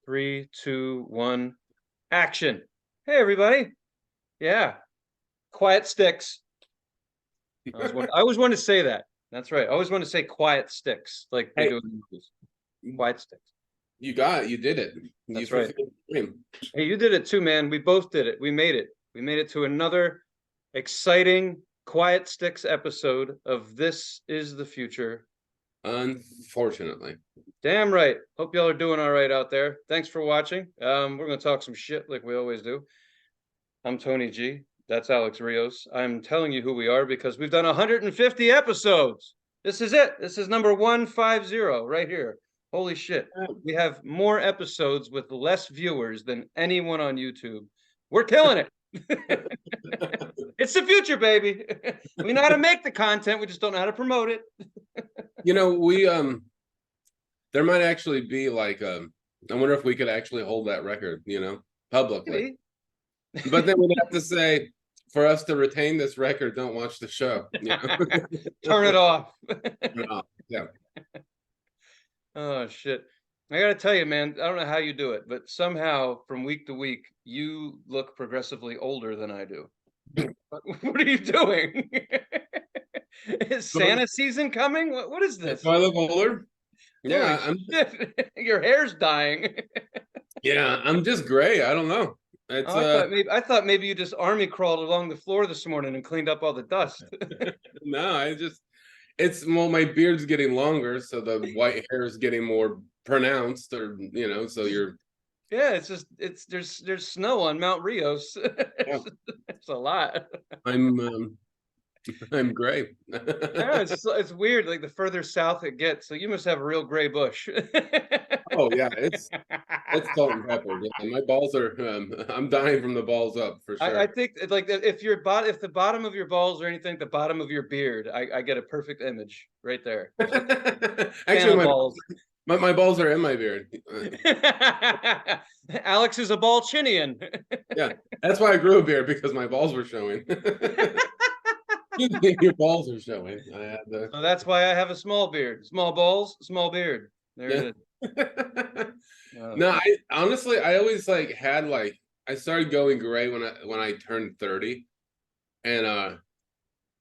3, 2, 1, action. Hey, everybody. Yeah, quiet sticks. I always wanted to say that. That's right. I always want to say quiet sticks, like they Hey, do in the movies. Quiet sticks. you did it. That's You right. fulfilled the dream. Hey, you did it too, man. We both did it. We made it. We made it to another exciting Quiet Sticks episode of This Is the Future. Unfortunately. Damn right. Hope y'all are doing all right out there. Thanks for watching. We're gonna talk some shit like we always do. I'm Tony G. That's Alex Rios. I'm telling you who we are because we've done 150 episodes. This is it. This is number 150 right here. Holy shit. We have more episodes with less viewers than anyone on YouTube. We're killing it. It's the future, baby. We know how to make the content. We just don't know how to promote it. We there might actually be like I wonder if we could actually hold that record, publicly. But then we'd have to say, for us to retain this record, don't watch the show. Turn it off. Yeah. Oh shit. I gotta tell you, man, I don't know how you do it, but somehow from week to week, you look progressively older than I do. What are you doing? Is Santa season coming? What is this? Do I look older? Yeah, Your hair's dying. Yeah, I'm just gray. I don't know. It's I thought maybe you just army crawled along the floor this morning and cleaned up all the dust. No, well, my beard's getting longer, so the white hair is getting more pronounced, or so you're. Yeah, there's snow on Mount Rios. Yeah. It's a lot. I'm gray. Yeah, it's weird. Like the further south it gets, so you must have a real gray bush. Oh yeah, it's salt and pepper. Yeah, my balls are. I'm dying from the balls up for sure. I think like if the bottom of your balls or anything, the bottom of your beard, I get a perfect image right there. Actually, my balls are in my beard. Alex is a ball-chinian. Yeah, that's why I grew a beard, because my balls were showing. Your balls are showing. So that's why I have a small beard. Small balls, small beard. There it is. No, I honestly, I always had I started going gray when I turned 30, and I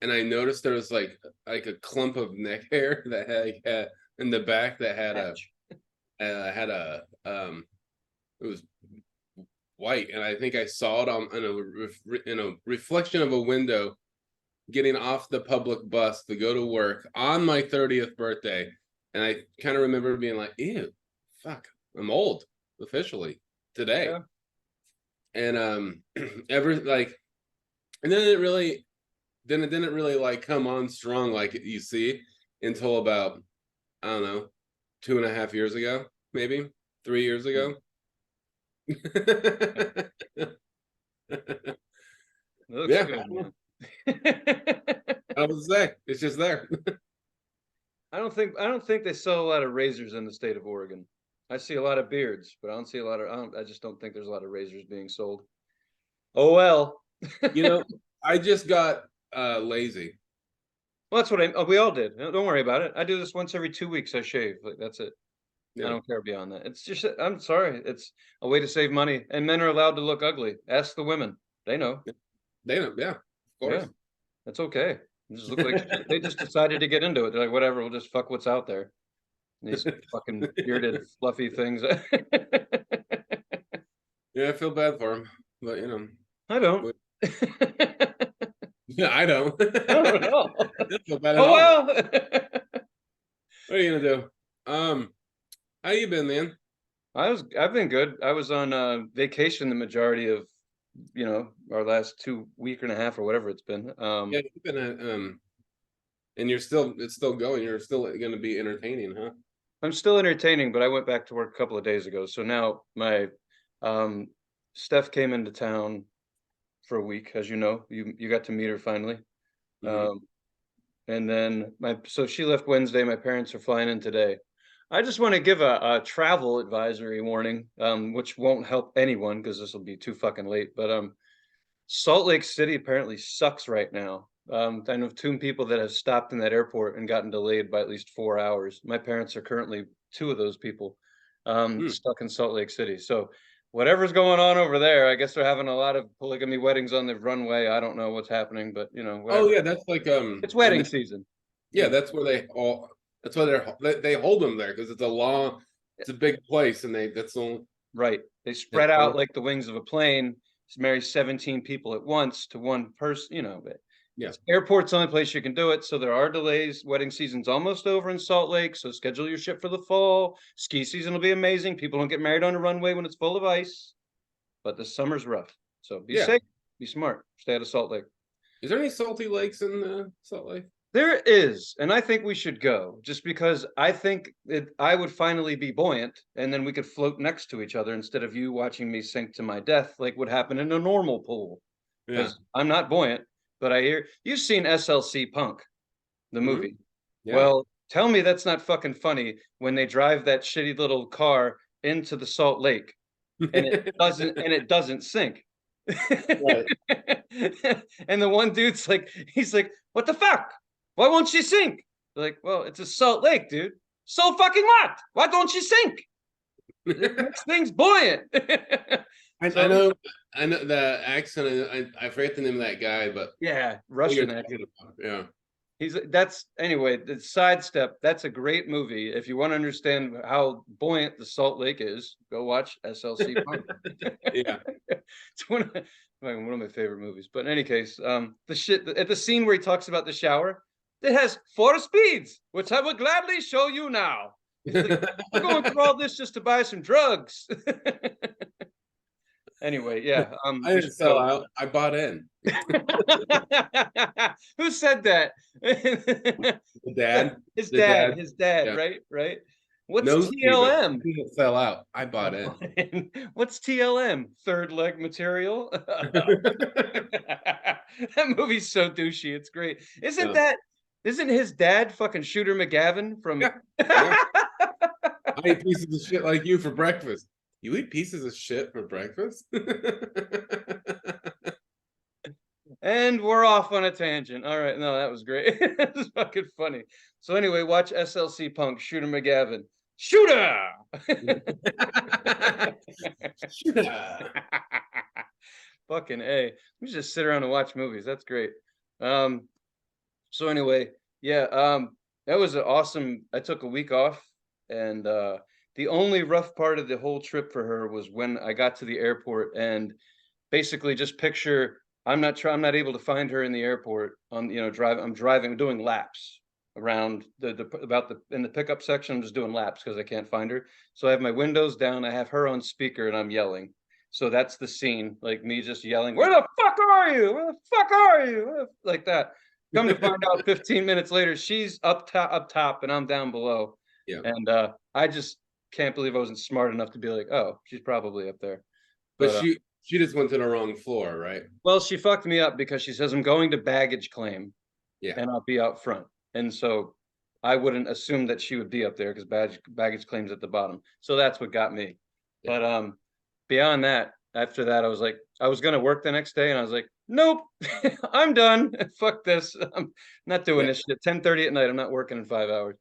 noticed there was like a clump of neck hair that had in the back that had it was white, and I think I saw it in a reflection of a window getting off the public bus to go to work on my 30th birthday, and I kind of remember being like, ew, fuck, I'm old officially today. Yeah. And and then it didn't really come on strong like you see until about, I don't know, 2.5 years ago, maybe 3 years ago. Looks good. I would say it's just there. I don't think they sell a lot of razors in the state of Oregon. I see a lot of beards, but I don't see a lot of. I just don't think there's a lot of razors being sold. Oh well. I just got lazy. Well, that's what we all did. Don't worry about it. I do this once every 2 weeks. I shave. Like that's it. Yeah. I don't care beyond that. It's just. I'm sorry. It's a way to save money, and men are allowed to look ugly. Ask the women. They know. They know. Yeah, of course. Yeah, that's okay. They just look like they just decided to get into it. They're like, whatever. We'll just fuck what's out there. These fucking bearded, fluffy things. Yeah, I feel bad for him, but I don't. Yeah, I don't. I don't know. Feel bad at all. Well. What are you gonna do? How you been, man? I've been good. I was on vacation the majority of our last 2 week and a half or whatever it's been. Yeah, you've been and it's still going. You're still going to be entertaining, huh? I'm still entertaining, but I went back to work a couple of days ago. So now my Steph came into town for a week, as you know. You got to meet her finally. Mm-hmm. And then so she left Wednesday. My parents are flying in today. I just want to give a travel advisory warning, which won't help anyone because this will be too fucking late. But Salt Lake City apparently sucks right now. I know 2 people that have stopped in that airport and gotten delayed by at least 4 hours. My parents are currently 2 of those people. stuck in Salt Lake City. So whatever's going on over there, I guess they're having a lot of polygamy weddings on the runway. I don't know what's happening, but Oh whatever. yeah, that's like It's when wedding they, season. yeah, that's where they all. That's why they hold them there because it's a big place, and that's the only Right. They they spread out close. like the wings of a plane, just marry 17 people at once to one person, but Yeah, airport's the only place you can do it. So there are delays. Wedding season's almost over in Salt Lake. So schedule your ship for the fall. Ski season will be amazing. People don't get married on a runway when it's full of ice, but the summer's rough. So be yeah. safe, be smart, stay out of Salt Lake. Is there any salty lakes in Salt Lake? There is, and I think we should go just because I think I would finally be buoyant and then we could float next to each other instead of you watching me sink to my death like would happen in a normal pool. Yeah. Because I'm not buoyant, but I hear you've seen SLC Punk, the Hmm. movie. Yeah. Well, tell me that's not fucking funny when they drive that shitty little car into the Salt Lake and it doesn't sink. Right. And the one dude's like, he's like, what the fuck? Why won't she sink? They're like, well, it's a Salt Lake, dude. So fucking what? Why don't she sink? It makes things buoyant. I So know, I know the accent. I forget the name of that guy, but yeah, I think you're Russian talking accent. about, yeah. That's anyway, the sidestep. That's a great movie. If you want to understand how buoyant the Salt Lake is, go watch SLC Punk. Yeah. It's one of my favorite movies. But in any case, the shit at the scene where he talks about the shower, it has 4 speeds, which I will gladly show you now. He's like, we're going through all this just to buy some drugs. Anyway, yeah, I we didn't should sell go. out. I bought in. Who said that? The dad. His The dad, dad. his dad, Yeah. right? Right. What's Knows me, but TLM? he didn't sell out. I bought in. What's TLM? Third leg material? That movie's so douchey. It's great. Yeah. Isn't his dad fucking Shooter McGavin from Yeah. Yeah. I eat pieces of shit like you for breakfast. You eat pieces of shit for breakfast? And we're off on a tangent. All right, no, that was great. That was fucking funny. So anyway, watch SLC Punk, Shooter McGavin. Shooter! Fucking A. We just sit around and watch movies. That's great. Um, so anyway, yeah, that was an awesome. I took a week off, and the only rough part of the whole trip for her was when I got to the airport and basically just picture I'm not able to find her in the airport on I'm driving doing laps around in the pickup section. I'm just doing laps because I can't find her. So I have my windows down, I have her on speaker and I'm yelling. So that's the scene, like me just yelling, where the fuck are you? Where the fuck are you? Like that. Come to find out 15 minutes later, she's up top and I'm down below. Yeah. And I just can't believe I wasn't smart enough to be like, oh, she's probably up there. But But she just went to the wrong floor, right? well, she fucked me up because she says I'm going to baggage claim Yeah. and I'll be out front. And so I wouldn't assume that she would be up there because baggage claims at the bottom. So that's what got me. Yeah. But beyond that, after that, I was like, I was gonna work the next day and I was like, nope, I'm done. Fuck this. I'm not doing Yeah. this shit. 10:30 at night. I'm not working in 5 hours.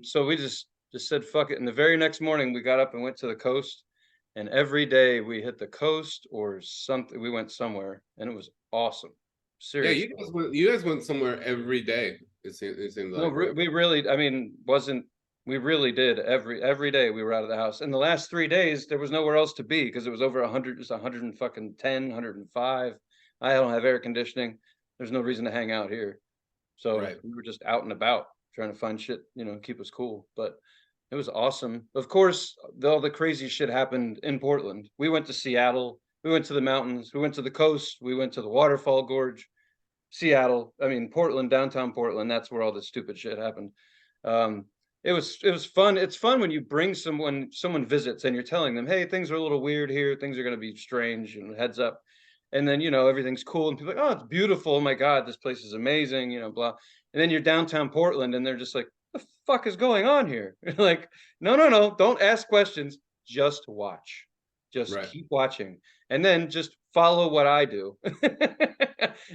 So we just said fuck it. And the very next morning we got up and went to the coast. And every day we hit the coast or something, we went somewhere, and it was awesome. Yeah, Seriously. you guys went somewhere every day. It seems No, like, right? we really, I mean, wasn't we really did every day we were out of the house. In the last 3 days, there was nowhere else to be because it was over 100, just 100 and fucking 10, 105. I don't have air conditioning. There's no reason to hang out here. So Right. we were just out and about trying to find shit, keep us cool. But it was awesome. Of course, all the crazy shit happened in Portland. We went to Seattle. We went to the mountains. We went to the coast. We went to the waterfall gorge. Seattle. I mean, Portland, downtown Portland. That's where all this stupid shit happened. Um, it was fun. It's fun when you bring someone visits and you're telling them, hey, things are a little weird here. Things are going to be strange and heads up. And then, everything's cool and people are like, oh, it's beautiful. Oh my God, this place is amazing, blah. And then you're downtown Portland and they're just like, the fuck is going on here? Like, no, don't ask questions. Just watch. Just Right. keep watching. And then just follow what I do.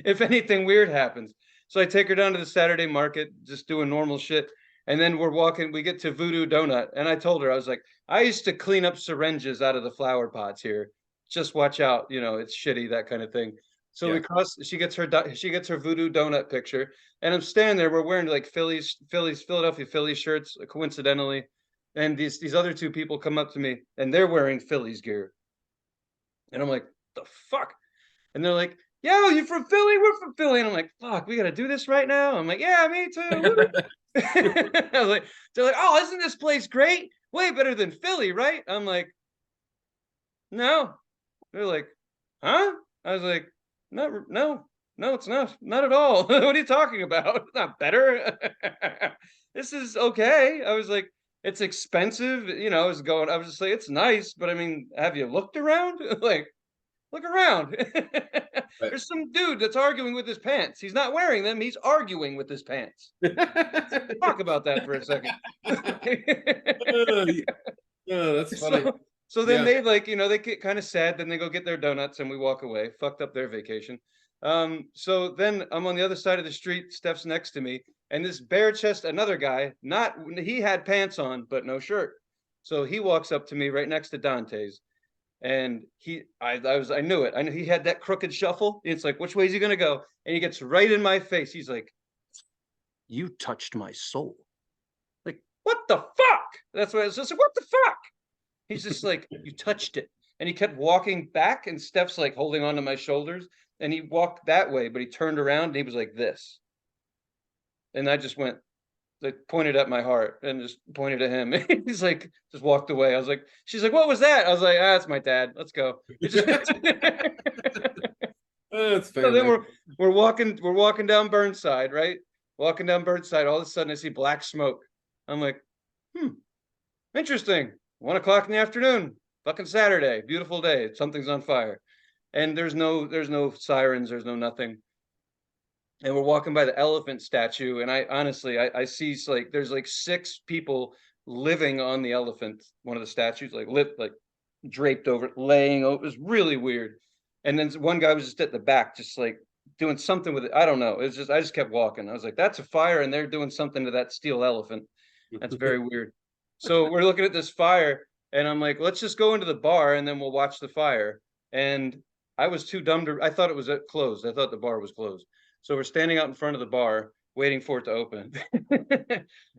If anything weird happens. So I take her down to the Saturday market, just doing normal shit. And then we get to Voodoo Donut, and I told her, I was like, I used to clean up syringes out of the flower pots here. Just watch out, it's shitty, that kind of thing. So we Yeah. cross. She gets her Voodoo Donut picture, and I'm standing there. We're wearing like Philadelphia Phillies shirts, coincidentally, and these other two people come up to me, and they're wearing Phillies gear, and I'm like, the fuck, and they're like, yo, you from Philly? We're from Philly, and I'm like, fuck, we gotta do this right now. I'm like, yeah, me too. I was like, they're like, oh, isn't this place great? Way better than Philly, right? I'm like, no. They're like, huh? I was like, no, no, no, it's not at all. What are you talking about? It's not better. This is okay. I was like, it's expensive. I was just like, it's nice, but I mean, have you looked around? Like, look around. But There's some dude that's arguing with his pants. He's not wearing them. He's arguing with his pants. Talk about that for a second. Oh, that's funny. So then Yeah. they they get kind of sad. Then they go get their donuts and we walk away. Fucked up their vacation. So then I'm on the other side of the street. Steph's next to me, and this bare chest, another guy. Not he had pants on, but no shirt. So he walks up to me right next to Dante's, and I knew it. I knew he had that crooked shuffle. It's like, which way is he gonna go? And he gets right in my face. He's like, "You touched my soul." Like, what the fuck? That's what I was just like, what the fuck? He's just like, you touched it. And he kept walking back, and Steph's like holding onto my shoulders. And he walked that way, but he turned around and he was like this. And I just went, like, pointed at my heart and just pointed at him. He's like, just walked away. I was like, she's like, what was that? I was like, it's my dad. Let's go. That's So then family. we're walking down Burnside, right? Walking down Burnside, all of a sudden I see black smoke. I'm like, interesting. 1 o'clock in the afternoon, fucking Saturday, beautiful day. Something's on fire, and there's no sirens, there's no nothing. And we're walking by the elephant statue, and I honestly, I see like there's like 6 people living on the elephant, one of the statues, like draped over it, laying over. It was really weird. And then one guy was just at the back, just like doing something with it. I don't know. It's just I just kept walking. I was like, that's a fire, and they're doing something to that steel elephant. That's very weird. So we're looking at this fire, and I'm like, let's just go into the bar and then we'll watch the fire. And I was too dumb to. I thought it was closed. I thought the bar was closed. So we're standing out in front of the bar, waiting for it to open,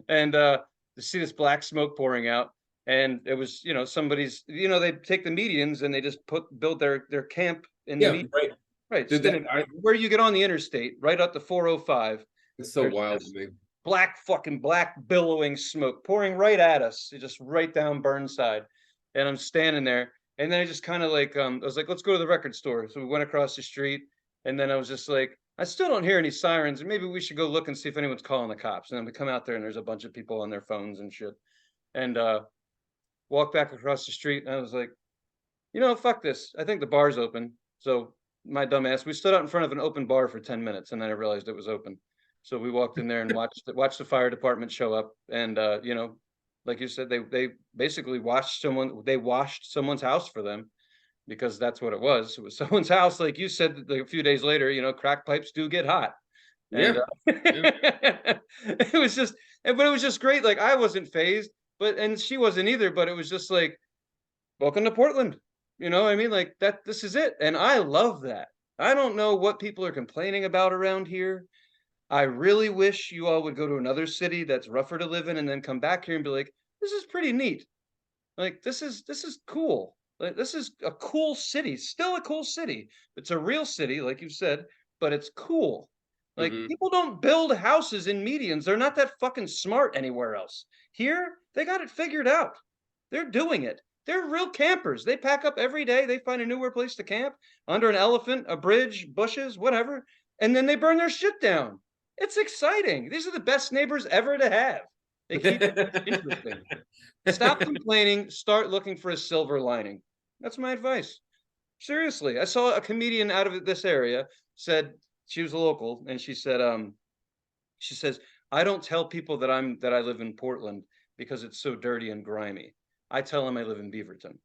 and to see this black smoke pouring out. And it was, somebody's. They take the medians and they just build their camp in the Yeah, median. right. Right, Did that, where you get on the interstate, right up the 405. it's so There's wild to me. black billowing smoke pouring right at us, just right down Burnside. And I'm standing there, and then I just kind of like, I was like, let's go to the record store. So we went across the street, and then I was just like, I still don't hear any sirens, and maybe we should go look and see if anyone's calling the cops. And then we come out there, and there's a bunch of people on their phones and shit. And walk back across the street, and I was like, fuck this. I think the bar's open. So my dumb ass, we stood out in front of an open bar for 10 minutes, and then I realized it was open. So we walked in there and watched the fire department show up, and like you said, they basically washed someone's house for them, because that's what it was. It was someone's house, like you said, like a few days later, crack pipes do get hot. And Yeah. Yeah. it was just, but it was just great. Like, I wasn't phased, and she wasn't either. But it was just like, welcome to Portland. You know what I mean? Like that. This is it, and I love that. I don't know what people are complaining about around here. I really wish you all would go to another city that's rougher to live in, and then come back here and be like, this is pretty neat. Like, this is cool. Like, this is a cool city, still a cool city. It's a real city, like you said, but it's cool. Like, Mhm. people don't build houses in medians. They're not that fucking smart anywhere else. Here, they got it figured out. They're doing it. They're real campers. They pack up every day. They find a newer place to camp, under an elephant, a bridge, bushes, whatever, and then they burn their shit down. It's exciting. These are the best neighbors ever to have. They keep it interesting. Stop complaining. Start looking for a silver lining. That's my advice. Seriously, I saw a comedian out of this area, said she was a local, and she says, I don't tell people that I live in Portland because it's so dirty and grimy. I tell them I live in Beaverton.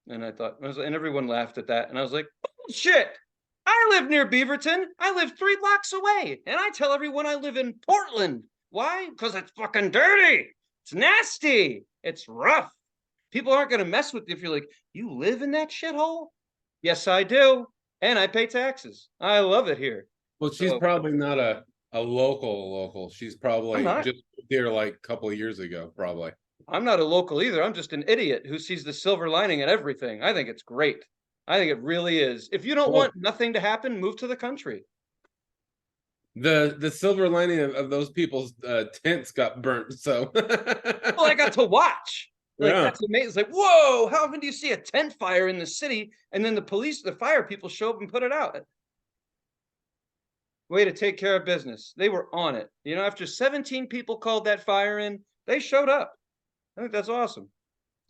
And and everyone laughed at that. And I was like, bullshit. I live near Beaverton. I live 3 blocks away. And I tell everyone I live in Portland. Why? Because it's fucking dirty. It's nasty. It's rough. People aren't going to mess with you if you're like, you live in that shithole? Yes, I do. And I pay taxes. I love it here. Well, she's So probably not a local. She's I'm probably not. just here like a couple of years ago, probably. I'm not a local either. I'm just an idiot who sees the silver lining in everything. I think it's great. I think it really is. If you don't Well, want nothing to happen, move to the country. the silver lining of those people's tents got burnt. So Well, I got to watch. Like, yeah, that's amazing. It's like, whoa, how often do you see a tent fire in the city and then the police, the fire people show up and put it out? Way to take care of business. They were on it. You know, after 17 people called that fire in, they showed up. I think that's awesome.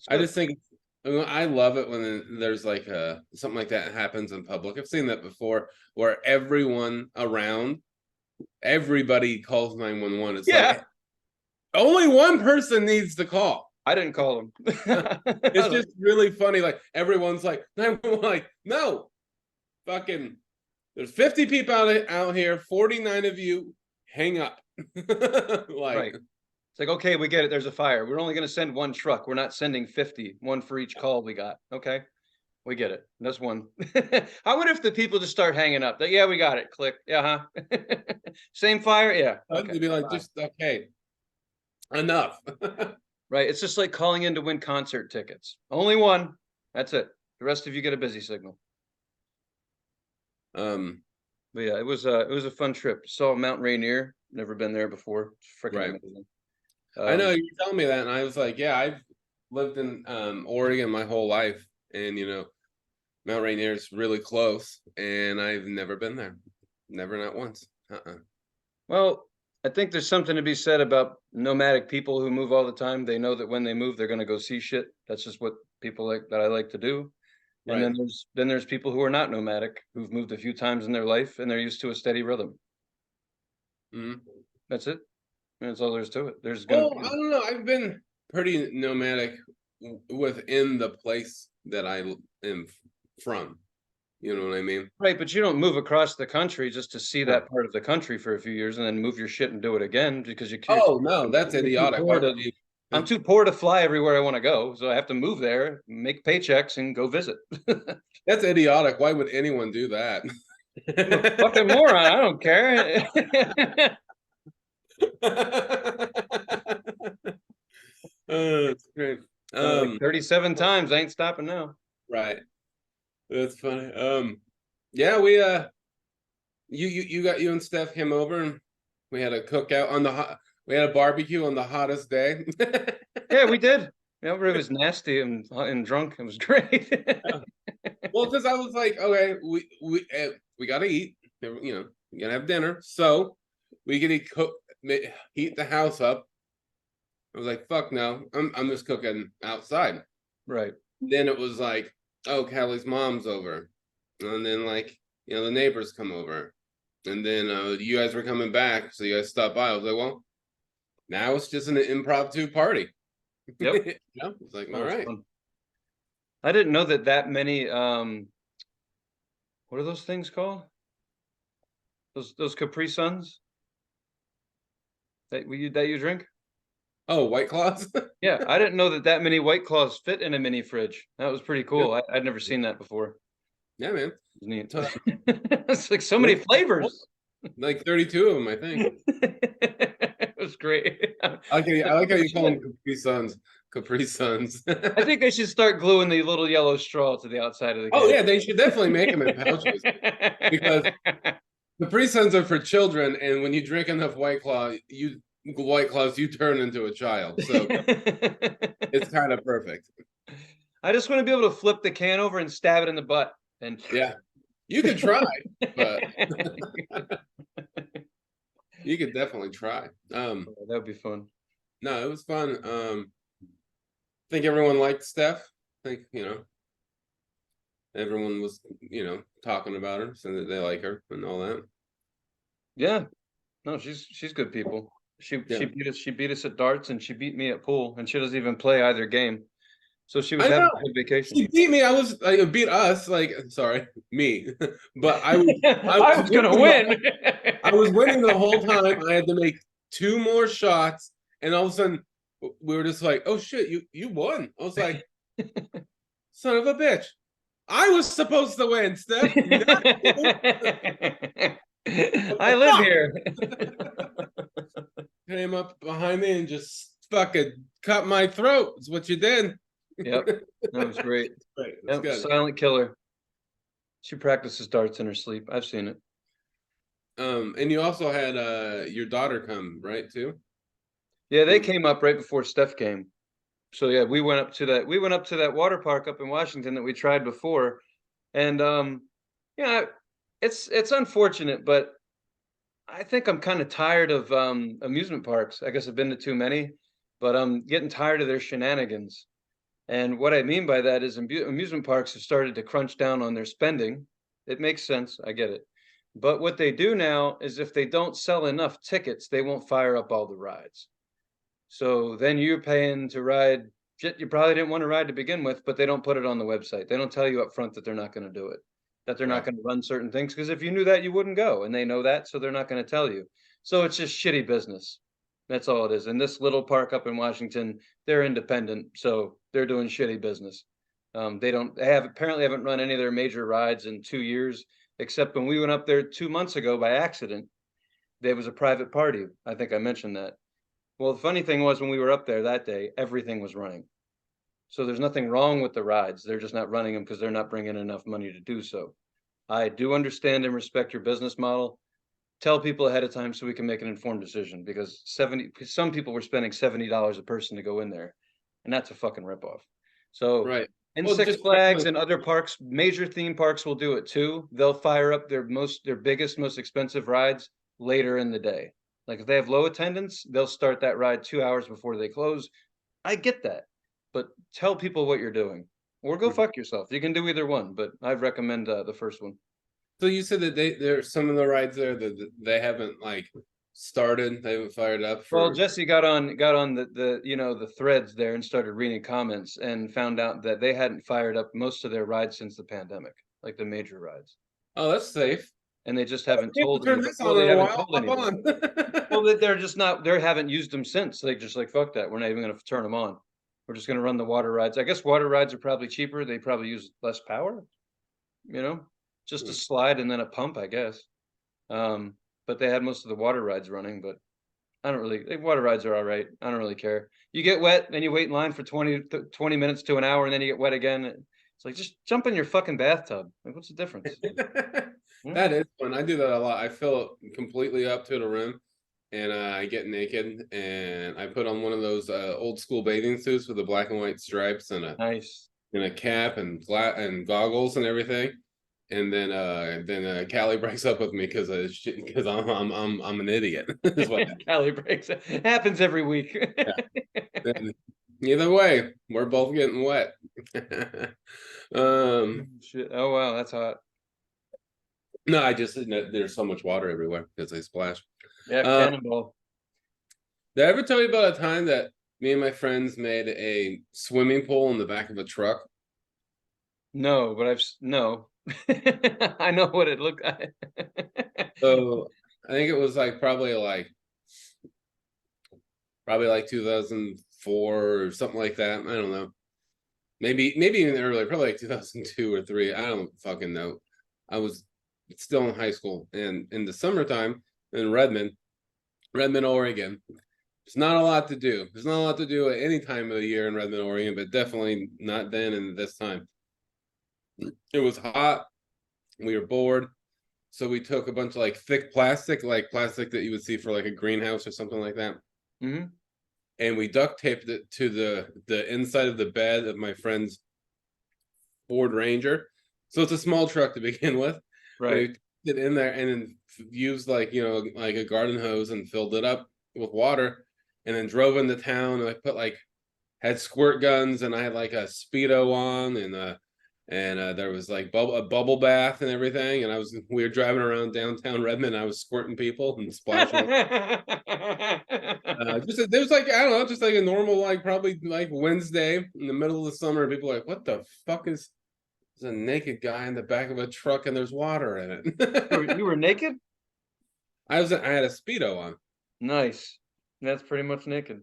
I just think I love it when there's like something like that happens in public. I've seen that before, where everyone around, everybody calls 911. It's Yeah. like only one person needs to call. I didn't call them. It's just really funny. Like everyone's like 911, like no, fucking. There's 50 people out here. 49 of you, hang up. Like, right. It's like, okay, we get it. There's a fire. We're only going to send one truck. We're not sending 50, one for each call we got. Okay. We get it. That's one. I wonder if the people just start hanging up. Yeah, we got it. Click. Yeah, huh? Same fire. Yeah. okay. To be like, just okay, enough. Right. It's just like calling in to win concert tickets. Only one. That's it. The rest of you get a busy signal. But yeah, it was a fun trip. Saw Mount Rainier. Never been there before. It's freaking right. amazing. I know you telling me that, and I was like, yeah, I've lived in Oregon my whole life, and Mount Rainier is really close, and I've never been there, never, not once. Well, I think there's something to be said about nomadic people who move all the time. They know that when they move, they're going to go see shit. That's just what people like that I like to do. And Right. then there's people who are not nomadic, who've moved a few times in their life, and they're used to a steady rhythm. Mhm. That's it. That's all there's to it. There's Well, gonna I be don't know. I've been pretty nomadic within the place that I am from. You know what I mean? right, but you don't move across the country just to see No. that part of the country for a few years and then move your shit and do it again because you can't. Oh no, that's you're too idiotic. poor Why to- would you? I'm too poor to fly everywhere I want to go, so I have to move there, make paychecks, and go visit. That's idiotic. Why would anyone do that? I'm a fucking moron. I don't care. It's great. Like 37 times. I ain't stopping now. Right. That's funny. Yeah, we you and Steph came over and we had a cookout on the hot. We had a barbecue on the hottest day. Yeah, we did. Yeah, it was nasty and drunk. It was great. Well, because I was like, okay, we gotta eat. We gotta have dinner, so we could heat the house up. I was like, fuck no, I'm just cooking outside. Right. Then it was like, oh, Callie's mom's over, and then like the neighbors come over, and then you guys were coming back, so you guys stopped by. I was like, well, now it's just an impromptu party. Yep. It's like, That all was right. fun. I didn't know that many what are those things called? Those Capri Suns that you drink? Oh, White Claws. Yeah, I didn't know that many White Claws fit in a mini fridge. That was pretty cool. I'd never seen that before. Yeah, man. It was neat. It's like so many flavors. Like 32 of them, I think. It was great. I like how you call them Capri Suns. Capri Suns. I think they should start gluing the little yellow straw to the outside of the Oh can. yeah, they should definitely make them in pouches because Capri Suns are for children, and when you drink enough White Claws, you turn into a child. So it's kind of perfect. I just want to be able to flip the can over and stab it in the butt. And yeah, you could try, but you could definitely try. That would be fun. No, it was fun. I think everyone liked Steph. I think everyone was talking about her, so that they like her and all that. Yeah, no, she's good people. She beat us at darts and she beat me at pool, and she doesn't even play either game. So she was having a good vacation. She beat me. I was like, beat us. Like, sorry, me. But I was gonna win. I was winning the whole time. I had to make 2 more shots, and all of a sudden we were just like, "Oh shit, you won!" I was like, "Son of a bitch, I was supposed to win, Steph, not you." What I the live fuck? here. Came up behind me and just fucking cut my throat. Is what you did. Yep, that was great. Right, that's Yep, good. silent killer. She practices darts in her sleep. I've seen it. And you also had your daughter come, right, too? Yeah, they came up right before Steph came. So yeah, we went up to that water park up in Washington that we tried before. And yeah, it's unfortunate, but I think I'm kind of tired of amusement parks. I guess I've been to too many, but I'm getting tired of their shenanigans. And what I mean by that is amusement parks have started to crunch down on their spending. It makes sense. I get it. But what they do now is if they don't sell enough tickets, they won't fire up all the rides. So then you're paying to ride shit you probably didn't want to ride to begin with, but they don't put it on the website. They don't tell you up front that they're not going to do it, that they're not Right. going to run certain things. Because if you knew that, you wouldn't go. And they know that. So they're not going to tell you. So it's just shitty business. That's all it is. And this little park up in Washington, they're independent. So they're doing shitty business. They have apparently haven't run any of their major rides in 2 years, except when we went up there 2 months ago by accident. There was a private party. I think I mentioned that. Well, the funny thing was when we were up there that day, everything was running. So there's nothing wrong with the rides. They're just not running them because they're not bringing enough money to do so. I do understand and respect your business model. Tell people ahead of time so we can make an informed decision because some people were spending $70 a person to go in there, and that's a fucking ripoff. So Right. in Well, Six just Flags and other parks, major theme parks will do it too. They'll fire up their biggest, most expensive rides later in the day. Like if they have low attendance, they'll start that ride 2 hours before they close. I get that, but tell people what you're doing, or go fuck yourself. You can do either one, but I recommend the first one. So you said that there's some of the rides there that they haven't like started, they haven't fired up Well, for. Jesse got on the threads there and started reading comments and found out that they hadn't fired up most of their rides since the pandemic, like the major rides, Oh, that's safe. and they just haven't We haven't told turned anybody. this Well, on they in a haven't while. told Hop anybody. on. Well, they're just not. They haven't used them since. They just like fuck that. We're not even going to turn them on. We're just going to run the water rides. I guess water rides are probably cheaper. They probably use less power. You know, just a slide and then a pump, I guess. But they had most of the water rides running, but I don't really water rides are all right. I don't really care. You get wet, then you wait in line for 20 minutes to an hour, and then you get wet again. It's like just jump in your fucking bathtub. Like, what's the difference? Yeah. That is fun. I do that a lot. I fill it completely up to the rim, and I get naked, and I put on one of those old school bathing suits with the black and white stripes Nice. and a cap and goggles and everything. And then Callie breaks up with me because I'm an idiot. Is what Cali breaks. It happens every week. happened. Either way, we're both getting wet. Shit. Oh wow, that's hot. No, I just there's so much water everywhere because I splash. Yeah, Uh, cannonball. Did I ever tell you about a time that me and my friends made a swimming pool in the back of a truck? No, but no. I know what it looked like. So I think it was like probably like 2004 or something like that. I don't know. Maybe even earlier, probably like 2002 or 3. I don't fucking know. I was still in high school, and in the summertime in Redmond, Oregon, there's not a lot to do. There's not a lot to do at any time of the year in Redmond, Oregon, but definitely not then and this time. It was hot. We were bored. So we took a bunch of like thick plastic, like plastic that you would see for like a greenhouse or something like that. Hmm. And we duct taped it to the inside of the bed of my friend's Ford Ranger. So it's a small truck to begin with. Right. We put it in there and then used like like a garden hose and filled it up with water, and then drove into town. And I had squirt guns, and I had like a Speedo on, and there was like a bubble bath and everything. And we were driving around downtown Redmond. And I was squirting people and splashing. There was like, I don't know, just like a normal, like probably like Wednesday in the middle of the summer. And people are like, what the fuck is there's a naked guy in the back of a truck and there's water in it? You were naked? I had a Speedo on. Nice. That's pretty much naked.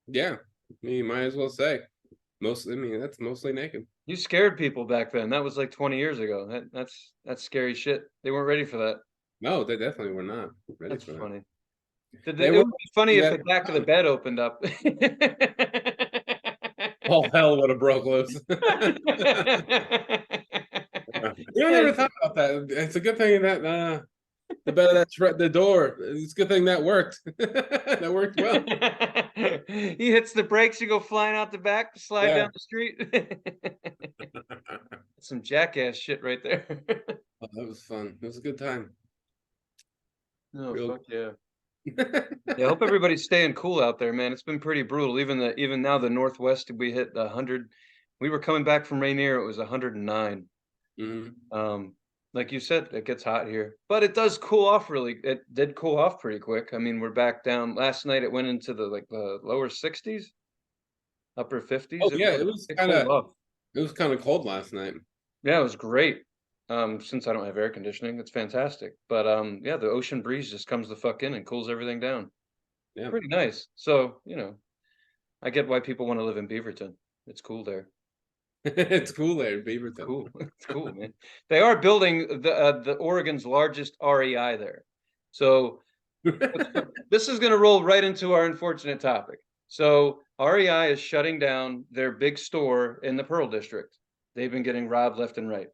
Yeah, you might as well say. Mostly, I mean, that's mostly naked. You scared people back then. That was like 20 years ago. That's scary shit. They weren't ready for that. No, they definitely were not ready That's for that. funny. They It were would be funny if that the back of the bed opened up. all hell would have broke loose. You never thought about that. It's a good thing that the bed that's the door. It's a good thing that worked. That worked well. He hits the brakes, you go flying out the back, slide Yeah. down the street. Some jackass shit right there. Oh, that was fun. It was a good time. No, Real. fuck yeah. Yeah, I hope everybody's staying cool out there, man. It's been pretty brutal. Even now the Northwest, we hit 100. We were coming back from Rainier, it was 109. Mhm. Like you said, it gets hot here, but it does cool off it did cool off pretty quick. I mean, we're back down. Last night it went into the lower 60s, upper 50s. Oh yeah, It cooled off. it was kind of cold last night. Yeah, it was great. Since I don't have air conditioning, it's fantastic. But yeah, the ocean breeze just comes the fuck in and cools everything down. Yeah. Pretty nice. So, I get why people want to live in Beaverton. It's cool there. It's cool there in Beaverton. Cool. It's cool, man. They are building the Oregon's largest REI there. So this is going to roll right into our unfortunate topic. So REI is shutting down their big store in the Pearl District. They've been getting robbed left and right.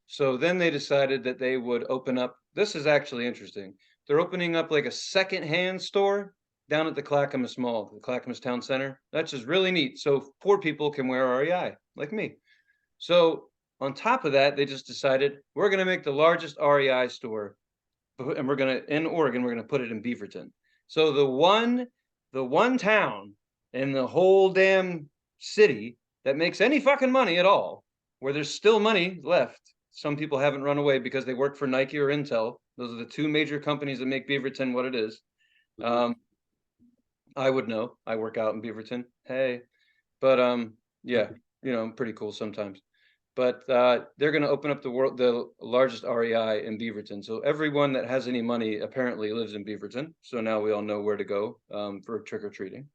So then they decided that they would open up. This is actually interesting. They're opening up like a secondhand store down at the Clackamas Mall, the Clackamas Town Center. That's just really neat. So poor people can wear REI like me. So on top of that, they just decided we're going to make the largest REI store, and we're going to in Oregon. We're going to put it in Beaverton. So the one town in the whole damn city that makes any fucking money at all, where there's still money left. Some people haven't run away because they work for Nike or Intel. Those are the two major companies that make Beaverton what it is. I would know. I work out in Beaverton. Hey, but yeah, pretty cool sometimes. But they're going to open up the largest REI in Beaverton. So everyone that has any money apparently lives in Beaverton. So now we all know where to go for trick or treating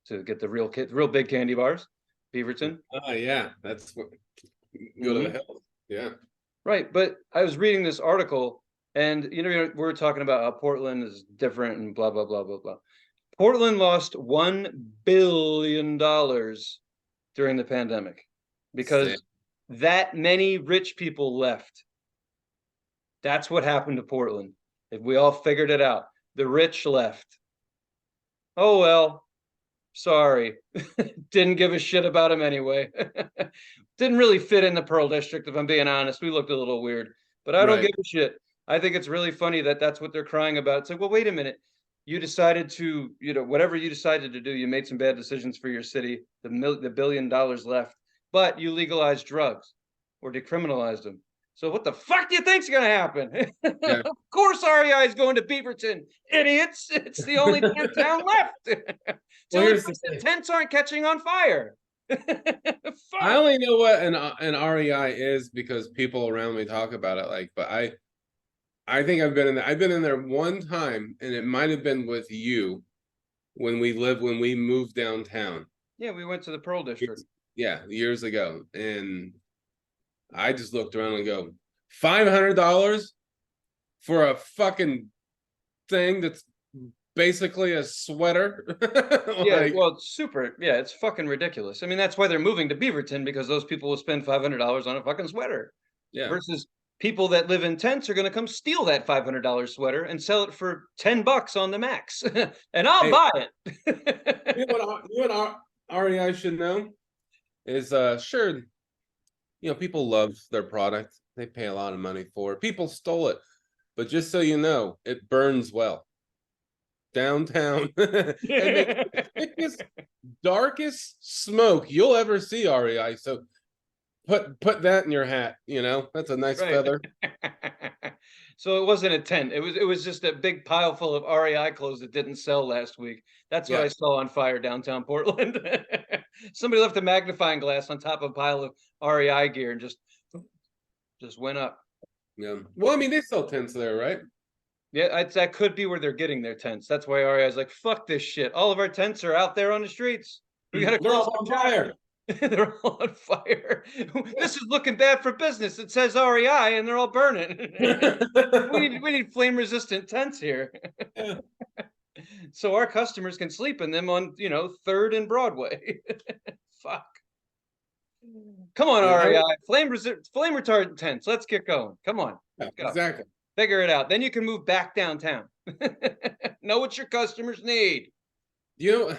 to get the real big candy bars. Beaverton. Oh yeah, that's what go to the hills. Yeah. Right, but I was reading this article, and we're talking about how Portland is different and blah blah blah blah blah. Portland lost $1 billion during the pandemic because Sick. that many rich people left. That's what happened to Portland. If we all figured it out, the rich left. Oh well, sorry. Didn't give a shit about him anyway. Didn't really fit in the Pearl District, if I'm being honest. We looked a little weird, but I don't Right. give a shit. I think it's really funny that that's what they're crying about. It's like, well, wait a minute. You decided to, whatever you decided to do, you made some bad decisions for your city. The $1 billion left, but you legalized drugs or decriminalized them. So what the fuck do you think's going to happen? Yeah. Of course REI is going to Beaverton, idiots. It's the only damn town left. It's the only place that tents aren't catching on fire. I only know what an REI is because people around me talk about it. But I think I've been in there. I've been in there one time, and it might have been with you when we moved downtown. Yeah, we went to the Pearl District. Yeah, years ago, and I just looked around and go, $500 for a fucking thing that's basically a sweater. Yeah, well, it's super. Yeah, it's fucking ridiculous. I mean, that's why they're moving to Beaverton, because those people will spend $500 on a fucking sweater. Yeah. Versus people that live in tents are going to come steal that $500 sweater and sell it for $10 on the max, and I'll buy it. You know what REI should know is sure, people love their product. They pay a lot of money for it. People stole it, but just so you know, it burns well downtown. And the thickest, darkest smoke you'll ever see, REI. So put that in your hat. That's a nice feather. So it wasn't a tent. It was just a big pile full of REI clothes that didn't sell last week. That's what I saw on fire downtown Portland. Somebody left a magnifying glass on top of a pile of REI gear and just went up. Yeah. Well, I mean, they sell tents there, right? Yeah, that could be where they're getting their tents. That's why REI is like, fuck this shit. All of our tents are out there on the streets. We gotta They're close all on our shop. fire. They're all on fire. This is looking bad for business. It says REI and they're all burning. We need flame resistant tents here. Yeah. So our customers can sleep in them on, 3rd and Broadway. Fuck. Come on, Yeah, REI. Flame retardant tents. Let's get going. Come on. yeah, Go. exactly. Figure it out. Then you can move back downtown. Know what your customers need. You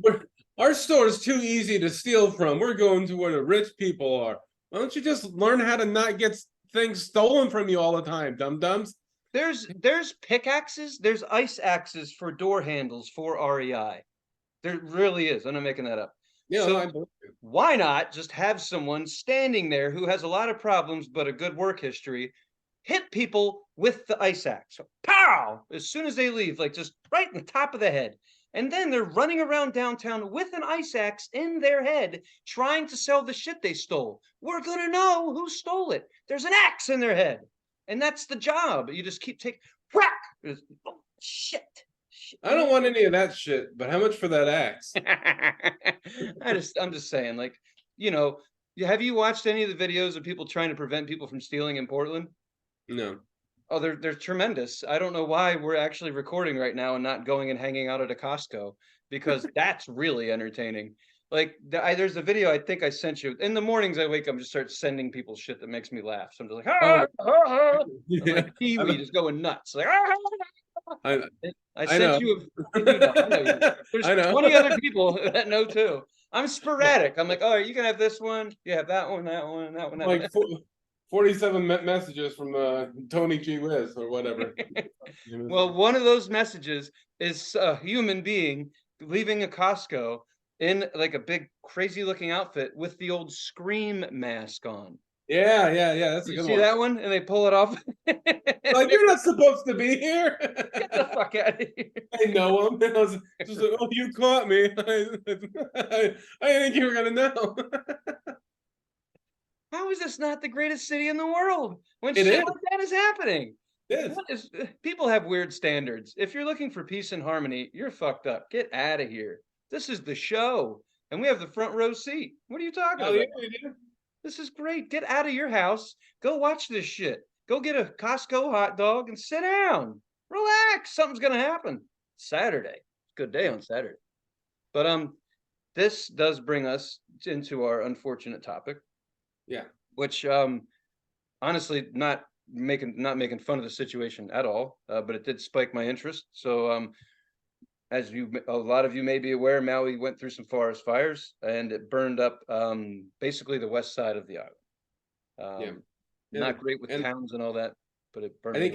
know, our store is too easy to steal from. We're going to where the rich people are. Why don't you just learn how to not get things stolen from you all the time, dum-dums? There's pickaxes, there's ice axes for door handles for REI. There really is. I'm not making that up. Yeah, So I believe it. why not just have someone standing there who has a lot of problems but a good work history hit people with the ice axe? So, pow! As soon as they leave, like just right in the top of the head. And then they're running around downtown with an ice axe in their head, trying to sell the shit they stole. We're gonna know who stole it. There's an axe in their head. And that's the job. You just keep taking whack. Oh, shit. I don't want any of that shit, but how much for that axe? I'm just saying, like, have you watched any of the videos of people trying to prevent people from stealing in Portland? No. Oh, they're tremendous. I don't know why we're actually recording right now and not going and hanging out at a Costco, because that's really entertaining. Like there's a video I think I sent you. In the mornings I wake up and just start sending people shit that makes me laugh. So I'm just like, Oh, I'm yeah. like Pee-wee just going nuts. Like, I I sent know. you I know you. There's I know. 20 other people that know too. I'm sporadic. I'm like, oh, you can have this one. You have that one, that one, that one. That Like 47 messages from Tony G. Liz or whatever. Well, one of those messages is a human being leaving a Costco in like a big crazy looking outfit with the old Scream mask on. Yeah, that's a You good see one. that one? And they pull it off. Like, you're not supposed to be here. Get the fuck out of here. I know him. I was just like, oh, you caught me. I didn't think you were gonna know. How is this not the greatest city in the world when It shit is. like that is happening? It is. People have weird standards. If you're looking for peace and harmony, you're fucked up. Get out of here. This is the show, and we have the front row seat. What are you talking Oh, about? yeah, we do. This is great. Get out of your house. Go watch this shit. Go get a Costco hot dog and sit down. Relax. Something's gonna happen. Saturday. Good day on Saturday. But this does bring us into our unfortunate topic. Yeah. Which honestly not making fun of the situation at all, but it did spike my interest. So as a lot of you may be aware, Maui went through some forest fires and it burned up basically the west side of the island. Not great with towns and all that, but it burned. I think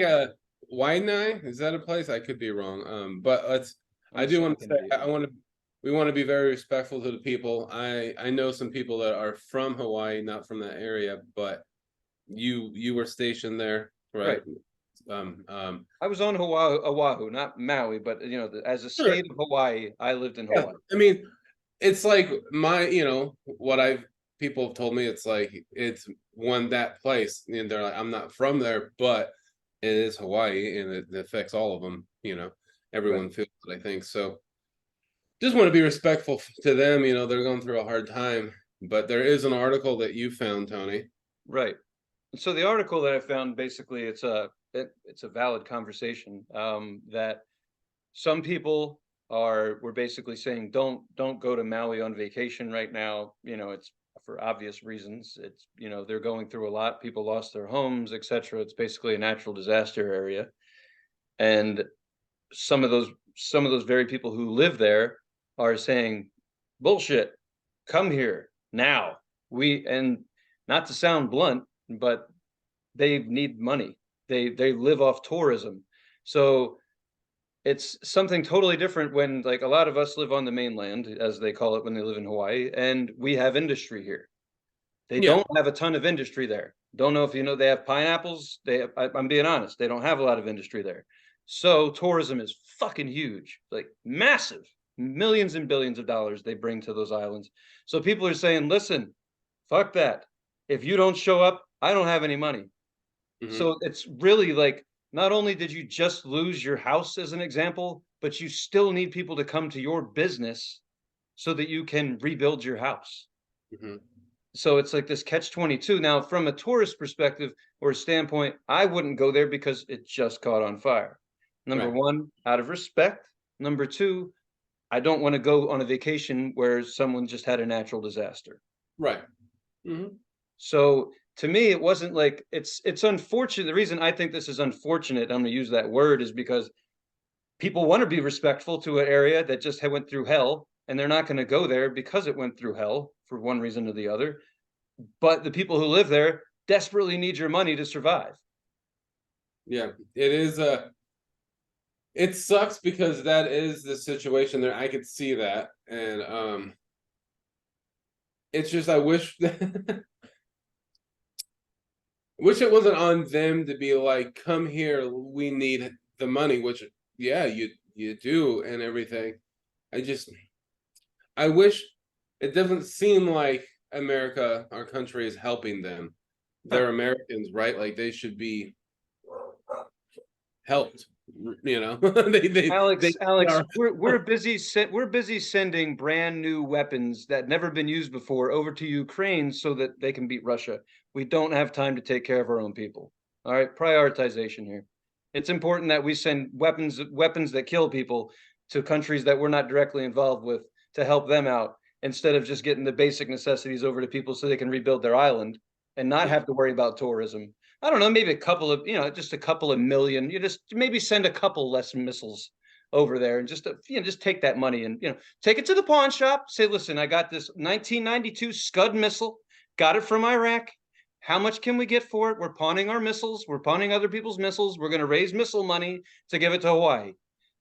Waianae, is that a place? I could be wrong. But I do want to say we want to be very respectful to the people. I know some people that are from Hawaii, not from that area, but you were stationed there, right? I was on Oahu, not Maui, but as a state of Hawaii, I lived in Hawaii. I mean, it's like what people have told me. It's like it's that place, and they're like, I'm not from there, but it is Hawaii, and it affects all of them. Everyone feels it, I think so. Just want to be respectful to them. They're going through a hard time, but there is an article that you found, Tony. Right. So the article that I found, basically, it's a valid conversation that some people were basically saying, don't go to Maui on vacation right now. It's for obvious reasons. It's they're going through a lot. People lost their homes, etc. It's basically a natural disaster area, and some of those very people who live there are saying, bullshit, come here now. And not to sound blunt, but they need money. They live off tourism. So it's something totally different when, like, a lot of us live on the mainland, as they call it when they live in Hawaii, and we have industry here. They don't have a ton of industry there. Don't know if they have pineapples. I'm being honest, they don't have a lot of industry there. So tourism is fucking huge, like massive. Millions and billions of dollars they bring to those islands. So people are saying, listen, fuck that. If you don't show up, I don't have any money. Mhm. So it's really like, not only did you just lose your house as an example, but you still need people to come to your business so that you can rebuild your house. Mhm. So it's like this catch 22. Now, from a tourist perspective or standpoint, I wouldn't go there because it just caught on fire. Number Right. one, out of respect. Number two, I don't want to go on a vacation where someone just had a natural disaster. Right. Mhm. So to me, it wasn't like it's unfortunate. The reason I think this is unfortunate, I'm gonna use that word, is because people want to be respectful to an area that just went through hell, and they're not going to go there because it went through hell for one reason or the other. But the people who live there desperately need your money to survive. Yeah. It is a it sucks because that is the situation there. I could see that. And it's just I wish wish it wasn't on them to be like, come here, we need the money, which yeah, you do and everything. I just I wish it doesn't seem like America, our country, is helping them. They're Americans, right? Like they should be helped. You know, they Alex, are. we're busy sending brand new weapons that never been used before over to Ukraine so that they can beat Russia. We don't have time to take care of our own people. All right, prioritization here. It's important that we send weapons that kill people to countries that we're not directly involved with to help them out instead of just getting the basic necessities over to people so they can rebuild their island and not Yeah, have to worry about tourism. I don't know, maybe a couple of, just a couple of million. You just maybe send a couple less missiles over there and just, just take that money and, take it to the pawn shop. Say, listen, I got this 1992 Scud missile, got it from Iraq. How much can we get for it? We're pawning our missiles. We're pawning other people's missiles. We're going to raise missile money to give it to Hawaii.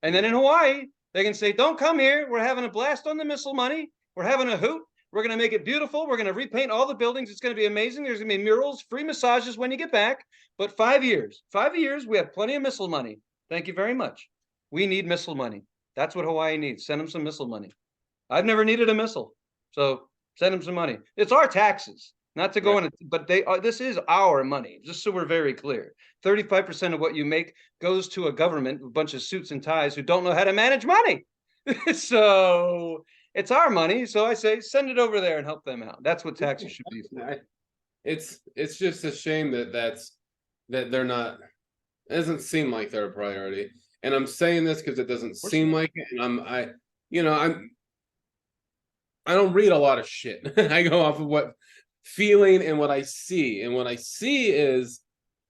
And then yeah. in Hawaii, they can say, don't come here. We're having a blast on the missile money. We're having a hoot. We're going to make it beautiful. We're going to repaint all the buildings. It's going to be amazing. There's going to be murals, free massages when you get back. But 5 years, we have plenty of missile money. Thank you very much. We need missile money. That's what Hawaii needs. Send them some missile money. I've never needed a missile. So send them some money. It's our taxes, not to go Right. in, but this is our money, just so we're very clear. 35% of what you make goes to a government, a bunch of suits and ties who don't know how to manage money. So it's our money. So I say send it over there and help them out. That's what taxes should be for. It's just a shame that they're not. It doesn't seem like they're a priority, and I'm saying this because it doesn't Of course seem not. like it. And you know, I don't read a lot of shit. I go off of what feeling and what I see, and what I see is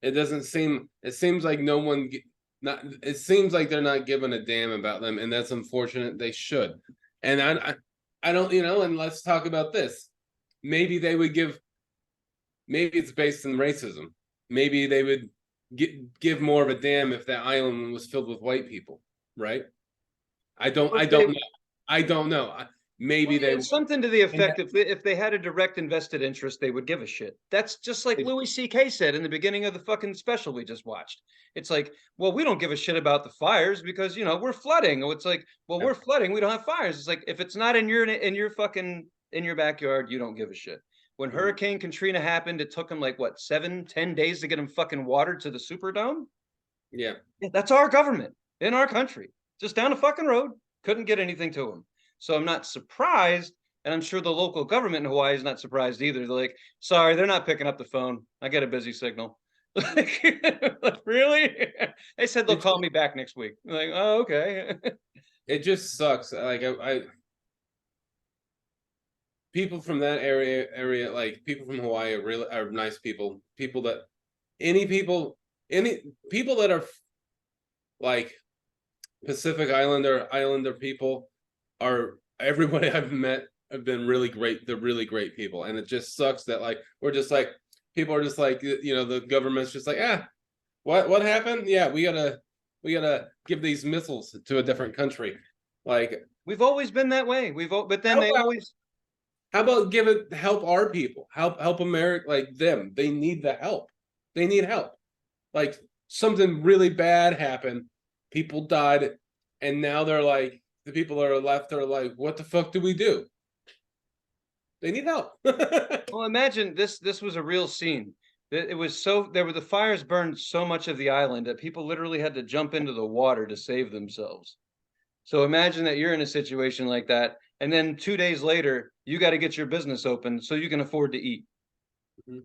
it doesn't seem. It seems like no one. Not. It seems like they're not giving a damn about them, and that's unfortunate. They should, and I don't. You know, and let's talk about this. Maybe they would give. Maybe it's based in racism. Maybe they would give more of a damn if that island was filled with white people, right? I don't. Well, I if they, don't know. I don't know. Maybe Well, they it's would. something to the And effect if they had a direct invested interest, they would give a shit. That's just like Louis C.K. said in the beginning of the fucking special we just watched. It's like, well, we don't give a shit about the fires because we're flooding. It's like, well, we're flooding, we don't have fires. It's like if it's not in your backyard, you don't give a shit. When Mhm. Hurricane Katrina happened, it took them like what 7-10 days to get them fucking watered to the Superdome. Yeah. Yeah, that's our government in our country, just down the fucking road. Couldn't get anything to them. So I'm not surprised. And I'm sure the local government in Hawaii is not surprised either. They're like, sorry, they're not picking up the phone. I get a busy signal. Like, really? They said they'll It call me back next week. I'm like, oh, okay. it just sucks. Like I people from that area like people from Hawaii are nice people. People that any people that are like Pacific Islander people are everybody I've met have been really great. They're really great people, and it just sucks that like we're just like people are just like the government's just like what happened? Yeah, we gotta give these missiles to a different country. Like We've always been that way. But then how they about always, how about give it help our people help America like them? They need the help. They need help. Like something really bad happened, people died, and now they're like the people that are left are like, what the fuck do we do? They need help. well, imagine this was a real scene. It was so the fires burned so much of the island that people literally had to jump into the water to save themselves. So imagine that you're in a situation like that, and then 2 days later, you got to get your business open so you can afford to eat. Mhm.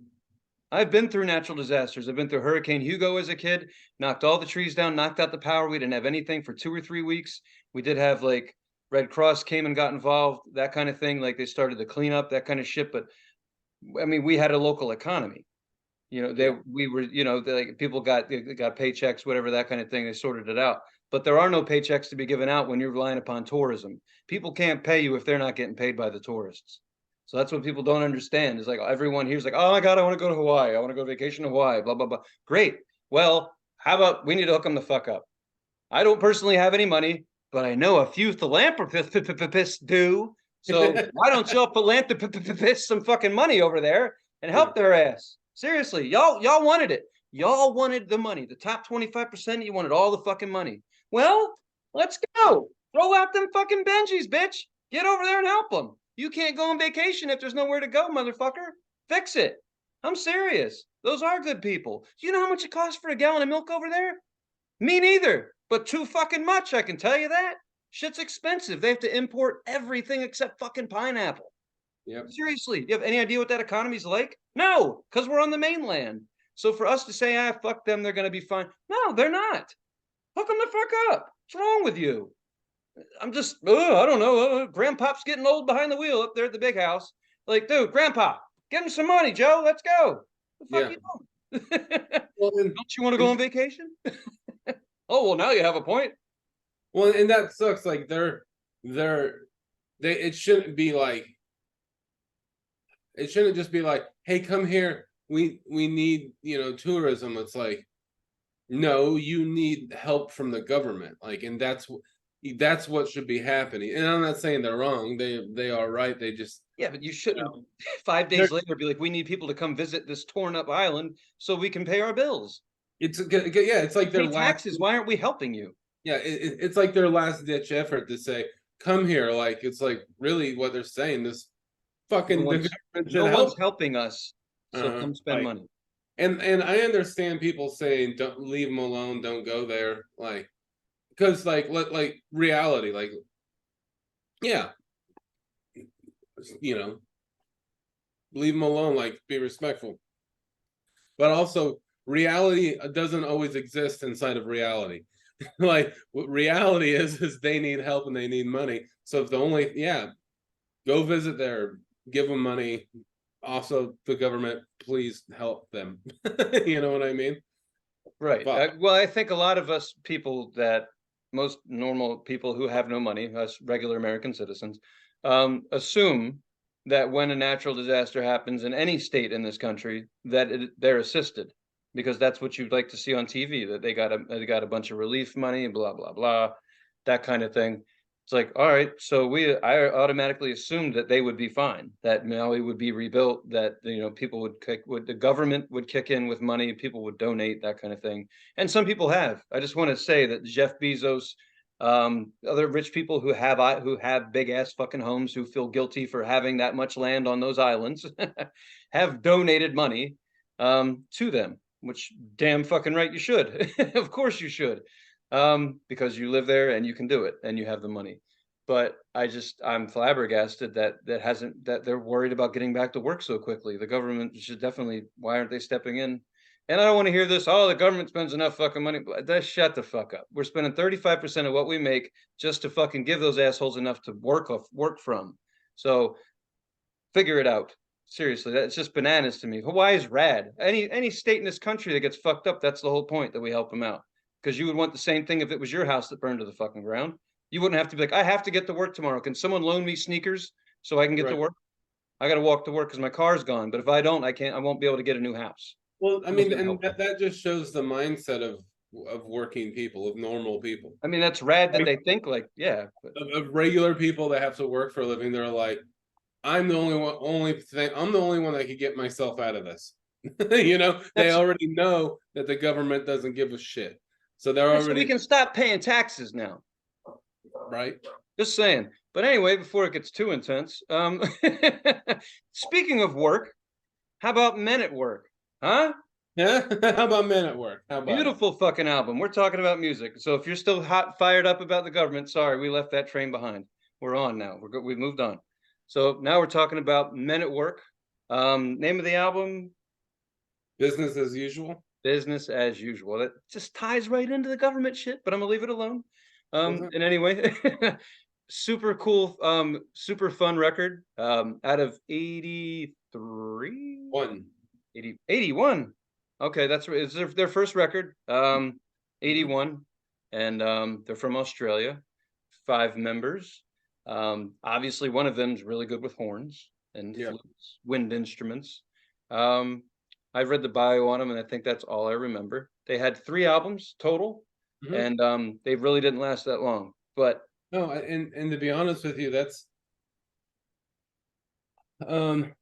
I've been through natural disasters. I've been through Hurricane Hugo as a kid, knocked all the trees down, knocked out the power. We didn't have anything for 2 or 3 weeks. We did have like Red Cross came and got involved, that kind of thing. Like they started to clean up that kind of shit. But I mean, we had a local economy. Yeah. We were, like people they got paychecks, whatever, that kind of thing. They sorted it out. But there are no paychecks to be given out when you're relying upon tourism. People can't pay you if they're not getting paid by the tourists. So that's what people don't understand. Is like everyone here's like, oh my God, I want to go to Hawaii. I want to go to vacation to Hawaii, blah, blah, blah. Great. Well, how about we need to hook them the fuck up? I don't personally have any money, but I know a few philanthropists do. So why don't y'all philanthropists some fucking money over there and Yeah. help their ass? Seriously, y'all wanted it. Y'all wanted the money. The top 25%, you wanted all the fucking money. Well, let's go. Throw out them fucking Benjis, bitch. Get over there and help them. You can't go on vacation if there's nowhere to go, motherfucker. Fix it. I'm serious. Those are good people. Do you know how much it costs for a gallon of milk over there? Me neither, but too fucking much, I can tell you that. Shit's expensive. They have to import everything except fucking pineapple. Yep. Seriously, do you have any idea what that economy's like? No, because we're on the mainland. So for us to say, fuck them, they're going to be fine. No, they're not. Hook them the fuck up. What's wrong with you? I'm just, I don't know. Grandpop's getting old behind the wheel up there at the big house. Like, dude, Grandpa, give him some money, Joe. Let's go. The fuck Yeah. you doing? Well, Don't you want to go on vacation? Oh, well, now you have a point. well, and that sucks. Like they. It shouldn't be like. It shouldn't just be like, hey, come here. We need tourism. It's like, no, you need help from the government. Like, and that's what should be happening. And I'm not saying they're wrong. They are right. They just Yeah, but you you shouldn't know 5 days they're later be like, we need people to come visit this torn up island so we can pay our bills. yeah. It's like You their pay last. taxes. Why aren't we helping you? Yeah, it's like their last ditch effort to say, come here. Like it's like really what they're saying. This No fucking the one's government no should one's help. helping us. So come spend Like money. and I understand people saying don't leave them alone, don't go there, like because like reality, like yeah, you know, leave them alone, like be respectful, but also reality doesn't always exist inside of reality. Like what reality is they need help and they need money. So if the only go visit there, give them money. Also, the government, please help them. You know what I mean? Right. Fuck. Well, I think a lot of us people that most normal people who have no money, us regular American citizens, assume that when a natural disaster happens in any state in this country, that they're assisted because that's what you'd like to see on TV, that they got a bunch of relief money, blah blah blah, that kind of thing. It's like, all right, so I automatically assumed that they would be fine, that Maui would be rebuilt, that people would the government would kick in with money, people would donate, that kind of thing. And some people have. I just want to say that Jeff Bezos, other rich people who have big ass fucking homes, who feel guilty for having that much land on those islands, have donated money to them, which damn fucking right you should. Of course you should, because you live there and you can do it and you have the money. But I'm flabbergasted that they're worried about getting back to work so quickly. The government should definitely. Why aren't they stepping in? And I don't want to hear this. Oh, the government spends enough fucking money. Shut the fuck up. We're spending 35% of what we make just to fucking give those assholes enough to work from. So figure it out. Seriously, that's just bananas to me. Hawaii's rad. Any state in this country that gets fucked up, that's the whole point, that we help them out. Because you would want the same thing if it was your house that burned to the fucking ground. You wouldn't have to be like, I have to get to work tomorrow. Can someone loan me sneakers so I can get to Right. work? I got to walk to work because my car's gone. But if I don't, I won't be able to get a new house. Well, I Who's mean, gonna and help me? that just shows the mindset of working people, of normal people, I mean, that's rad that like they think like, yeah, but of regular people that have to work for a living. They're like, I'm the I'm the only one that could get myself out of this. They that's already know that the government doesn't give a shit. So they're yeah, so we already can stop paying taxes now. right. Just saying. But anyway, before it gets too intense, speaking of work, how about men at work? Huh? Yeah. How about Men at Work? How about it? Beautiful fucking album. We're talking about music. So if you're still hot fired up about the government, sorry, we left that train behind. We're on now. We've moved on. So now we're talking about Men at Work. Name of the album, Business as usual. Business as Usual. That just ties right into the government shit, but I'm gonna leave it alone. Was it? And anyway, super cool, super fun record. Out of 83, One. 80, 81. Okay, that's right. It's their first record. Mhm. 81. And they're from Australia, 5 members. Obviously, one of them is really good with horns and Yeah. flutes, wind instruments. Um, I've read the bio on them, and I think that's all I remember. They had 3 albums total, Mhm. and they really didn't last that long. But No, and to be honest with you, that's um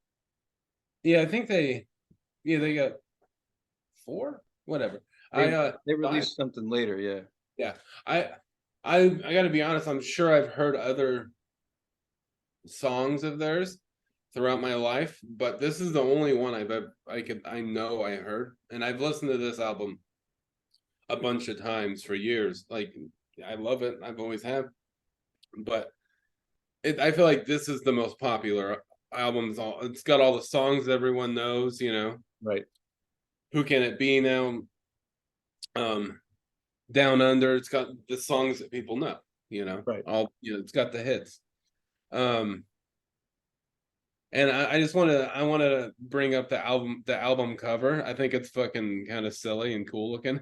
yeah, I think they got 4, whatever. they I they I released something later, yeah. yeah, I I got to be honest, I'm sure I've heard other songs of theirs throughout my life, but this is the only one I know I heard, and I've listened to this album a bunch of times for years. Like I love it, I've always have, but I feel like this is the most popular album. It's got all the songs everyone knows, Right. Who Can It Be Now? Um, Down Under. It's got the songs that people know. Right. It's got the hits. Um, and I just I want to bring up the album cover. I think it's fucking kind of silly and cool looking.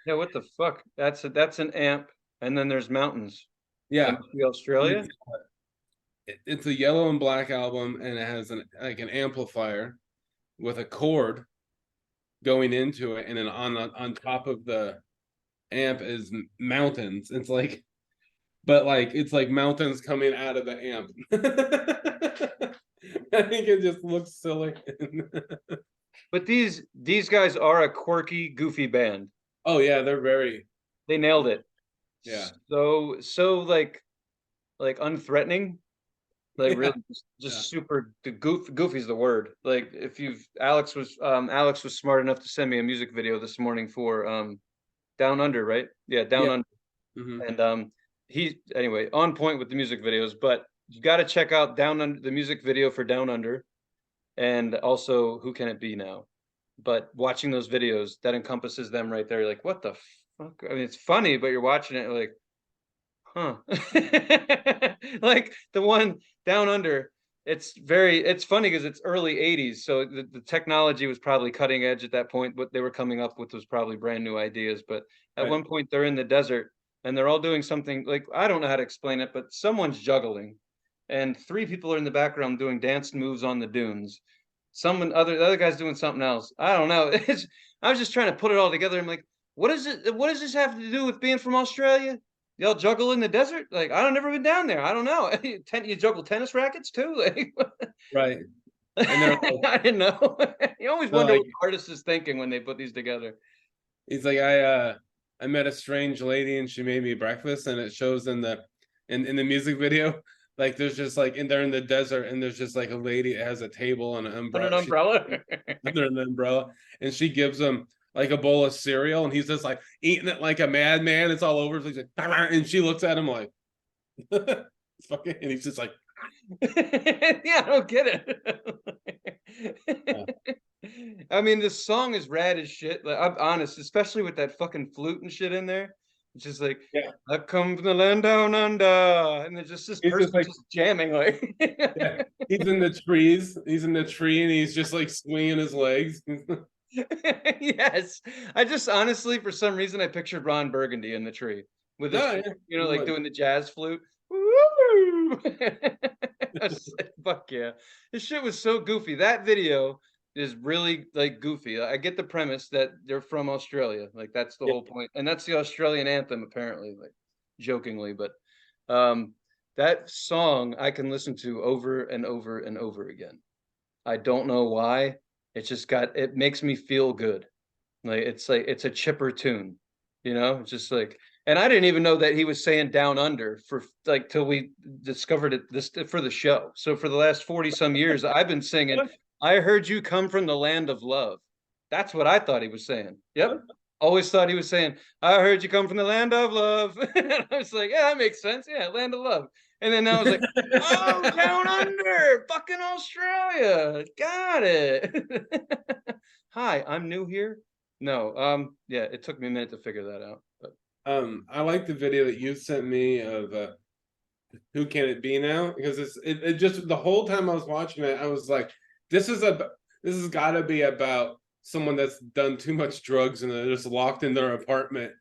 Yeah, what the fuck? That's an amp, and then there's mountains. That Yeah, must be Australia. it's a yellow and black album, and it has an amplifier with a cord going into it, and then on top of the amp is mountains. It's like, but like it's like mountains coming out of the amp. I think it just looks silly. But these guys are a quirky, goofy band. Oh yeah, they're very, They nailed it. yeah, So like unthreatening. Like yeah, really yeah, just super the goofy's the word. Like if you've Alex was smart enough to send me a music video this morning for Down Under, right? Yeah, Down yeah. Under. Hmm. And he anyway on point with the music videos, but you got to check out Down Under, the music video for Down Under, and also Who Can It Be Now. But watching those videos, that encompasses them right there. You're like, what the fuck? I mean, it's funny, but you're watching it like, huh? Like the one Down Under. It's funny because it's early 80s, so the technology was probably cutting edge at that point. What they were coming up with was probably brand new ideas. But at Right. one point, they're in the desert and they're all doing something like I don't know how to explain it, but someone's juggling, and 3 people are in the background doing dance moves on the dunes. The other guy's doing something else. I don't know. I was just trying to put it all together. I'm like, what is it? What does this have to do with being from Australia? Y'all juggle in the desert? Like, I don't never been down there. I don't know. You juggle tennis rackets too? Like, Right. And I didn't know. You always they're wonder like, what the artist is thinking when they put these together. he's like, I met a strange lady and she made me breakfast, and it shows in the music video. Like there's just like, and they're in the desert, and there's just like a lady that has a table and an On an umbrella. She's umbrella. under an umbrella, and she gives him like a bowl of cereal, and he's just like eating it like a madman. It's all over. He's like, and she looks at him like, fucking, and he's just like, Yeah, I don't get yeah, it. I mean, this song is rad as shit. Like, I'm honest, especially with that fucking flute and shit in there. It's just like, yeah. I come from the land down under, and there's just this He's just person like, just jamming like. yeah. He's in the trees. He's in the tree, and he's just like swinging his legs. Yes, I just honestly, for some reason, I pictured Ron Burgundy in the tree with his, No, yeah, you like would. doing the jazz flute. Woo! I was just like, fuck yeah. This shit was so goofy. That video is really like goofy. I get the premise that they're from Australia. Like that's the Yeah. whole point. And that's the Australian anthem, apparently, like jokingly. But um that song I can listen to over and over and over again. I don't know why. It makes me feel good. Like it's a chipper tune, It's just like, and I didn't even know that he was saying down under for like till we discovered it this for the show. So for the last 40 some years, I've been singing I heard you come from the land of love. That's what I thought he was saying. Yep. Always thought he was saying, I heard you come from the land of love. And I was like, yeah, that makes sense. Yeah, land of love. And then I was like, oh, down under, fucking Australia. Got it. Hi, I'm new here. No, yeah, it took me a minute to figure that out. But I like the video that you sent me of who can it be now? Because it just the whole time I was watching it, I was like, this has got to be about someone that's done too much drugs and they're just locked in their apartment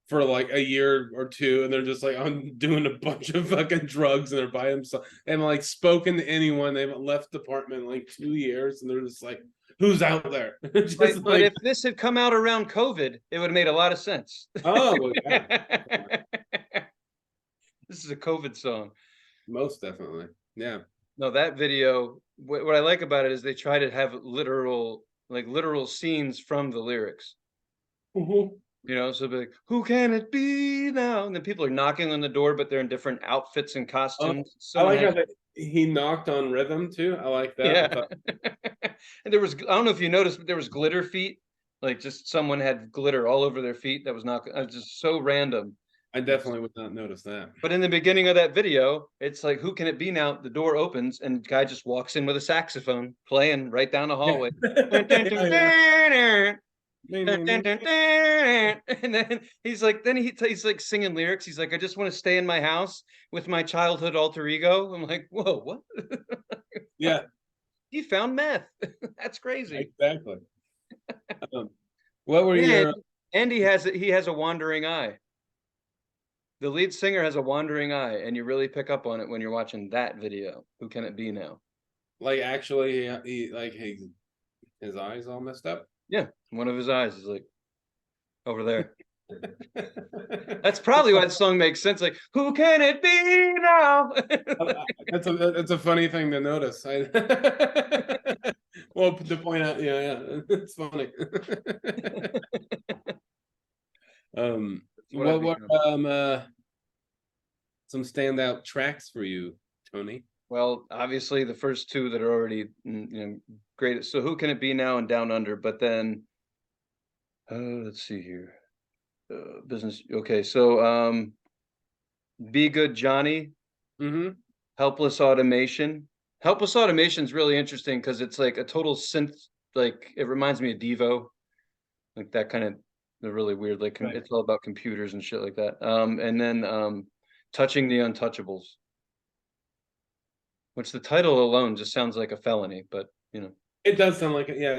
for like a year or two, and they're just like, I'm doing a bunch of fucking drugs, and they're by themselves, and like spoken to anyone. They haven't left the apartment in like 2 years, and they're just like, who's out there? Just but if this had come out around COVID, it would have made a lot of sense. oh well, yeah. This is a COVID song. Most definitely. Yeah. No, that video, what I like about it is they try to have literal scenes from the lyrics. Mm-hmm. You know, so like, who can it be now? And then people are knocking on the door, but they're in different outfits and costumes. I like how he knocked on rhythm too. I like that. Yeah. And there was, I don't know if you noticed, but there was glitter feet. Like just someone had glitter all over their feet. That was not, just so random. I definitely would not notice that. But in the beginning of that video, it's like, who can it be now? The door opens and the guy just walks in with a saxophone playing right down the hallway. And then he's like, he's like singing lyrics. He's like, I just want to stay in my house with my childhood alter ego. I'm like, whoa, what? Yeah, He found meth. That's crazy. exactly. What were your? And he has a wandering eye. The lead singer has a wandering eye, and you really pick up on it when you're watching that video. Who can it be now? Like actually, he like his eyes all messed up. Yeah, one of his eyes is like over there. That's probably why the song makes sense. Like, who can it be now? That's a funny thing to notice. Well, to point out, yeah, it's funny. What some standout tracks for you, Tony? Well, obviously the first two that are already great. So who can it be now and Down Under? But then, let's see here. Business. Okay, so Be Good Johnny, Mm-hmm. Helpless Automation. Helpless Automation is really interesting because it's like a total synth. Like it reminds me of Devo, like that kind of. They're really weird. Like Right. it's all about computers and shit like that. And then Touching the Untouchables, which the title alone just sounds like a felony, but you know. It does sound like it. Yeah,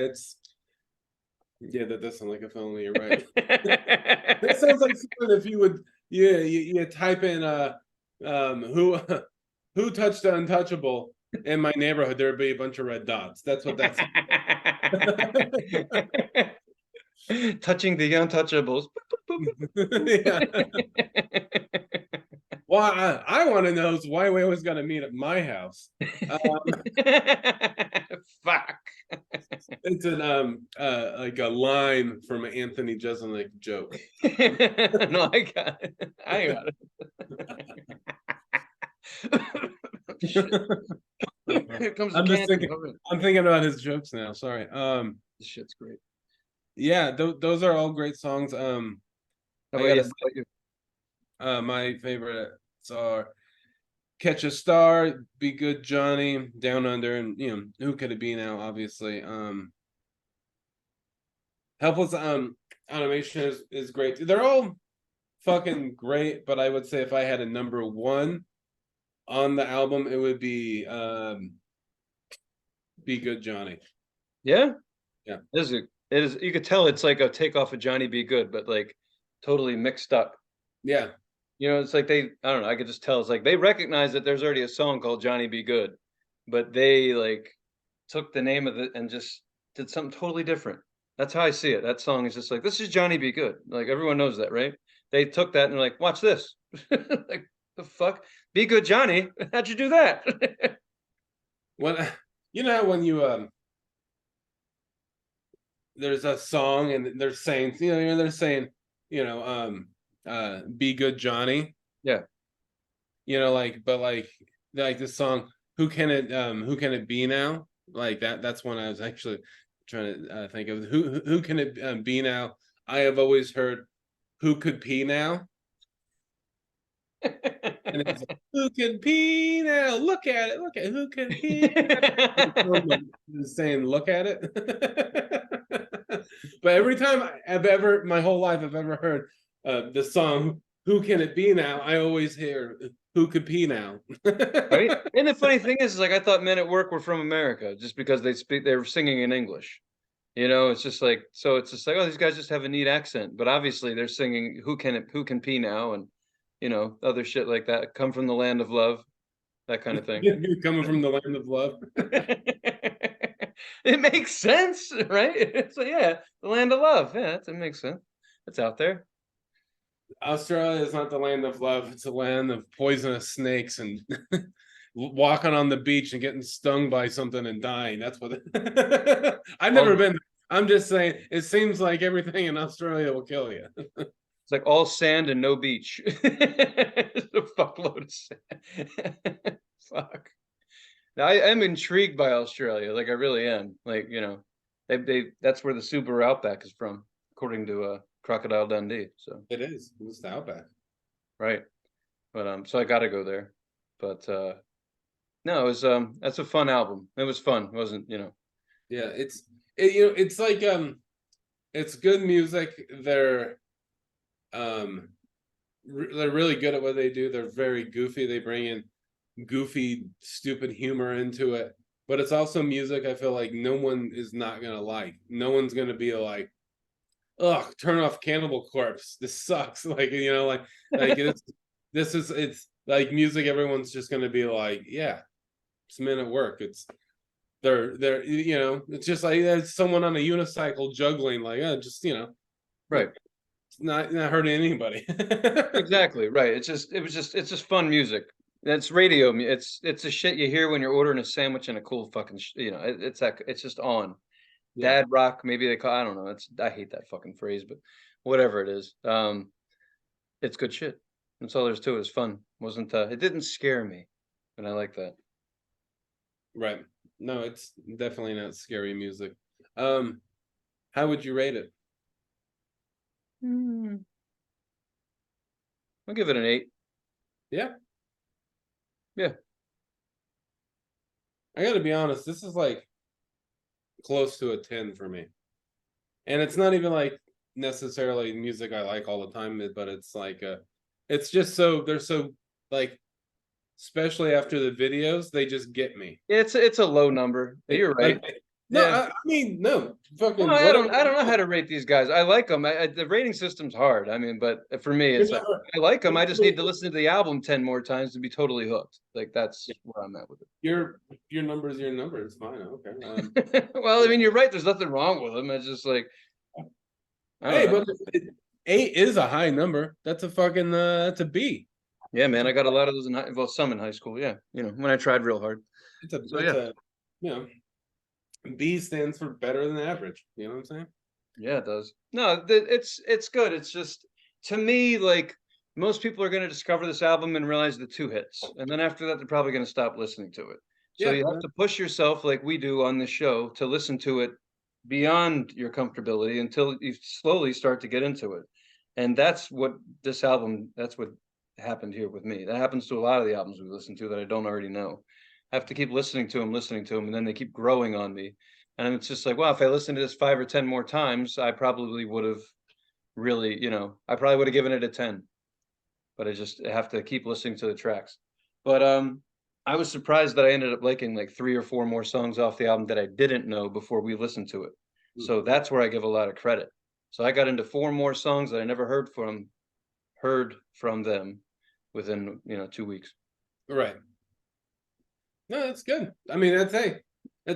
that does sound like a felony. You're right. That sounds like something if you would, yeah, you type in who who touched the untouchable in my neighborhood, there'd be a bunch of red dots. That's what that's. Touching the Untouchables. Yeah. Well, I want to know is why we always got to meet at my house. Fuck. It's an like a line from an Anthony Jeselnik joke. No, I got it. I got it. Here comes the I'm thinking about his jokes now. Sorry. This shit's great. Yeah, those are all great songs. How about you? My favorites are Catch a Star, Be Good Johnny, Down Under, and who could it be now? Obviously, Helpless Automation is great. They're all fucking great, but I would say if I had a number one on the album, it would be Be Good Johnny. Yeah, yeah. It is. You could tell it's like a takeoff of Johnny Be Good, but like totally mixed up. Yeah. It's like I don't know, I could just tell it's like they recognize that there's already a song called Johnny Be Good, but they like took the name of it and just did something totally different. That's how I see it. That song is just like, this is Johnny Be Good. Like everyone knows that, right? They took that and they're like, watch this. Like the fuck? Be Good Johnny? How'd you do that? When when you there's a song and they're saying, they're saying, Be Good Johnny. Yeah. Like this song, who can it be now? Like that's one I was actually trying to think of. Who can it be now? I have always heard, "Who could pee now?" And it's like, "Who can pee now? Look at it! Look at who can pee." Saying, "Look at it." But every time I've ever, my whole life, I've ever heard the song "Who Can It Be Now," I always hear "Who Could Pee Now." Right? And the funny thing is like I thought Men at Work were from America just because they were singing in English. You know, it's just like so it's just like, oh, these guys just have a neat accent, but obviously they're singing who can pee now and other shit like that. Come from the land of love, that kind of thing. Coming from the land of love. It makes sense, right? It's like, yeah, the land of love. Yeah, that makes sense. It's out there. Australia is not the land of love. It's a land of poisonous snakes and walking on the beach and getting stung by something and dying. That's what I've never All been. I'm just saying, it seems like everything in Australia will kill you. It's like all sand and no beach. It's a fuckload of sand. Fuck. Now, I am intrigued by Australia. Like I really am. Like they that's where the Subaru Outback is from, according to Crocodile Dundee. So It is. It's the outback. right, but so I got to go there. But no, it was that's a fun album. It was fun, wasn't Yeah, it's like it's good music. Um they're really good at what they do. They're very goofy. They bring in goofy, stupid humor into it. But it's also music I feel like no one is not gonna like. No one's gonna be like, "Ugh, turn off Cannibal Corpse. This sucks." Like like it's like music. Everyone's just gonna be like, "Yeah, it's Men at Work." It's they're it's just like there's someone on a unicycle juggling. Like, just right. not hurting anybody. Exactly, right. It's just fun music. It's radio. It's the shit you hear when you're ordering a sandwich and a cool fucking. It's just on. Yeah, Dad rock, maybe they call. I don't know. I hate that fucking phrase, but whatever it is, it's good shit. That's all there's to it. It's fun. Wasn't It didn't scare me, and I like that. right. No, it's definitely not scary music. Um, how would you rate it? Mm, I'll give it an 8. Yeah, Yeah, I got to be honest. This is like close to a 10 for me, and it's not even like necessarily music I like all the time, but it's like it's just so they're so like, especially after the videos, they just get me. it's a low number. You're right. Like, no, Yeah. I mean, no, Well, fucking whatever. I don't know how to rate these guys. I like them. The rating system's hard. I mean, but for me, it's like I like them. I just need to listen to the album 10 more times to be totally hooked. Like that's where I'm at with Your number is your number. It's fine. Okay. it. Well, I mean, you're right. There's nothing wrong with them. It's just like I Hey, don't know. but 8 is a high number. That's a fucking that's a B. Yeah, man. I got a lot of those well, some in high school. Yeah, when I tried real hard. So It's yeah, a you know B stands for better than average. You know what I'm saying? yeah, it does. No, it's good. It's just to me like most people are going to discover this album and realize the two hits, and then after that, they're probably going to stop listening to it. So Yeah. you have to push yourself like we do on this show to listen to it beyond your comfortability until you slowly start to get into it. And that's what that's what happened here with me. That happens to a lot of the albums we listen to that I don't already know. I have to keep listening to them, and then they keep growing on me. And it's just like, well, if I listened to this 5 or 10 more times, I probably would have really, I probably would have given it a 10. But I just have to keep listening to the tracks. But I was surprised that I ended up liking like 3 or 4 more songs off the album that I didn't know before we listened to it. So that's where I give a lot of credit. So I got into 4 more songs that I never heard from them within, 2 weeks. Right. No, that's good. I mean, that's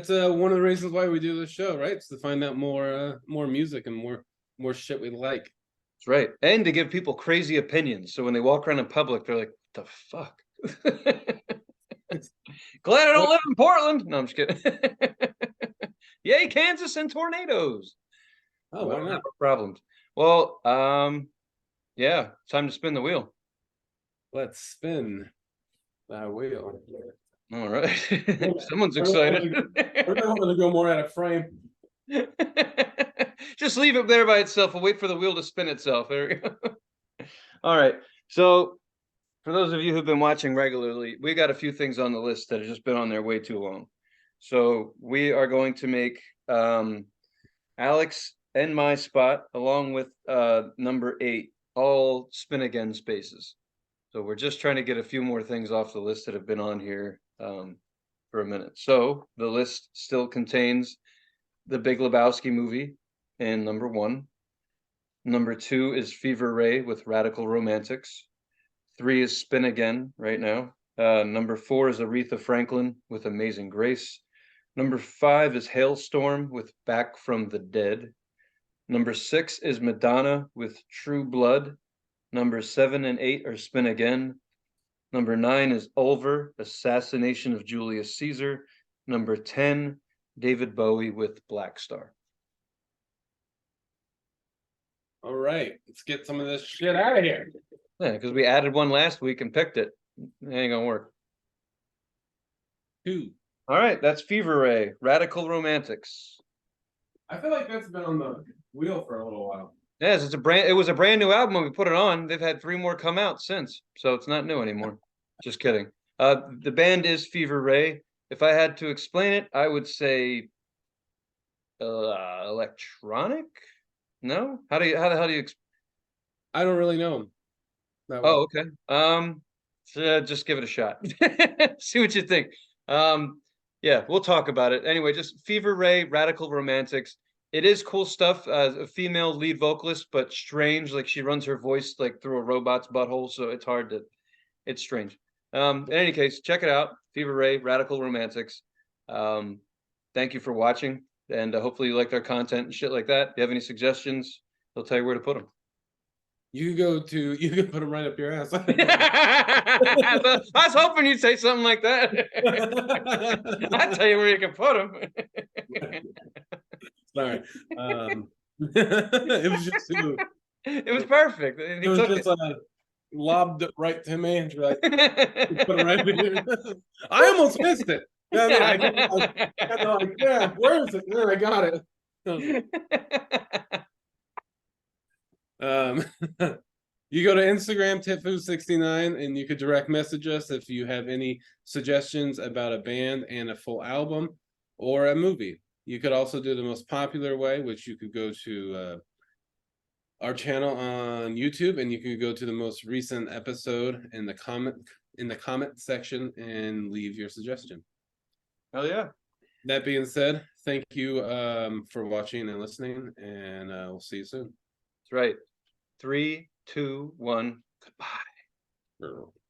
one of the reasons why we do this show, right? It's to find out more music and more shit we like. That's right. And to give people crazy opinions. So when they walk around in public, they're like, "What the fuck?" Glad I don't live in Portland. No, I'm just kidding. Yay, Kansas and tornadoes. Oh, why not? No problems. Well, yeah, time to spin the wheel. Let's spin that wheel. All right. Someone's I really excited. wanted to go more out of frame. Just leave it there by itself. We'll wait for the wheel to spin itself. There we go. All right. So, for those of you who've been watching regularly, we got a few things on the list that have just been on there way too long. So, we are going to make Alex and my spot, along with number 8, all spin again spaces. So, we're just trying to get a few more things off the list that have been on here for a minute. So, the list still contains the Big Lebowski movie in number 1. Number 2 is Fever Ray with Radical Romantics. 3 is Spin Again right now. Number 4 is Aretha Franklin with Amazing Grace. Number 5 is Hailstorm with Back from the Dead. Number 6 is Madonna with True Blood. Number 7 and 8 are Spin Again. Number 9 is Ulver, Assassination of Julius Caesar. Number 10, David Bowie with Black Star. All right, let's get some of this shit out of here. Yeah, because we added one last week and picked it. It ain't gonna work. 2. All right, that's Fever Ray, Radical Romantics. I feel like that's been on the wheel for a little while. Yes, it was a brand new album when we put it on. They've had 3 more come out since, so it's not new anymore. Just kidding. The band is Fever Ray. If I had to explain it, I would say electronic. No, how the hell do you? I don't really know them. Oh, okay. So just give it a shot. See what you think. Yeah, we'll talk about it. Anyway, just Fever Ray, Radical Romantics. It is cool stuff. A female lead vocalist, but strange. Like she runs her voice like through a robot's butthole, so it's hard to. It's strange. In any case, check it out. Fever Ray, Radical Romantics. Thank you for watching, and hopefully you liked our content and shit like that. If you have any suggestions, they'll tell you where to put them. You can put them right up your ass. I was hoping you'd say something like that. I'll tell you where you can put them. Sorry. It was just too. It was perfect. It was just lobbed it right to me, and like, put it right here. I almost missed it. Yeah, I got like, yeah, where is it? And then I got it. You go to Instagram Titfu69 and you could direct message us if you have any suggestions about a band and a full album or a movie. You could also do the most popular way, which you could go to our channel on YouTube, and you could go to the most recent episode in the comment section and leave your suggestion. Hell yeah. That being said, thank you for watching and listening, and we'll see you soon. That's right. 3, 2, 1. Goodbye.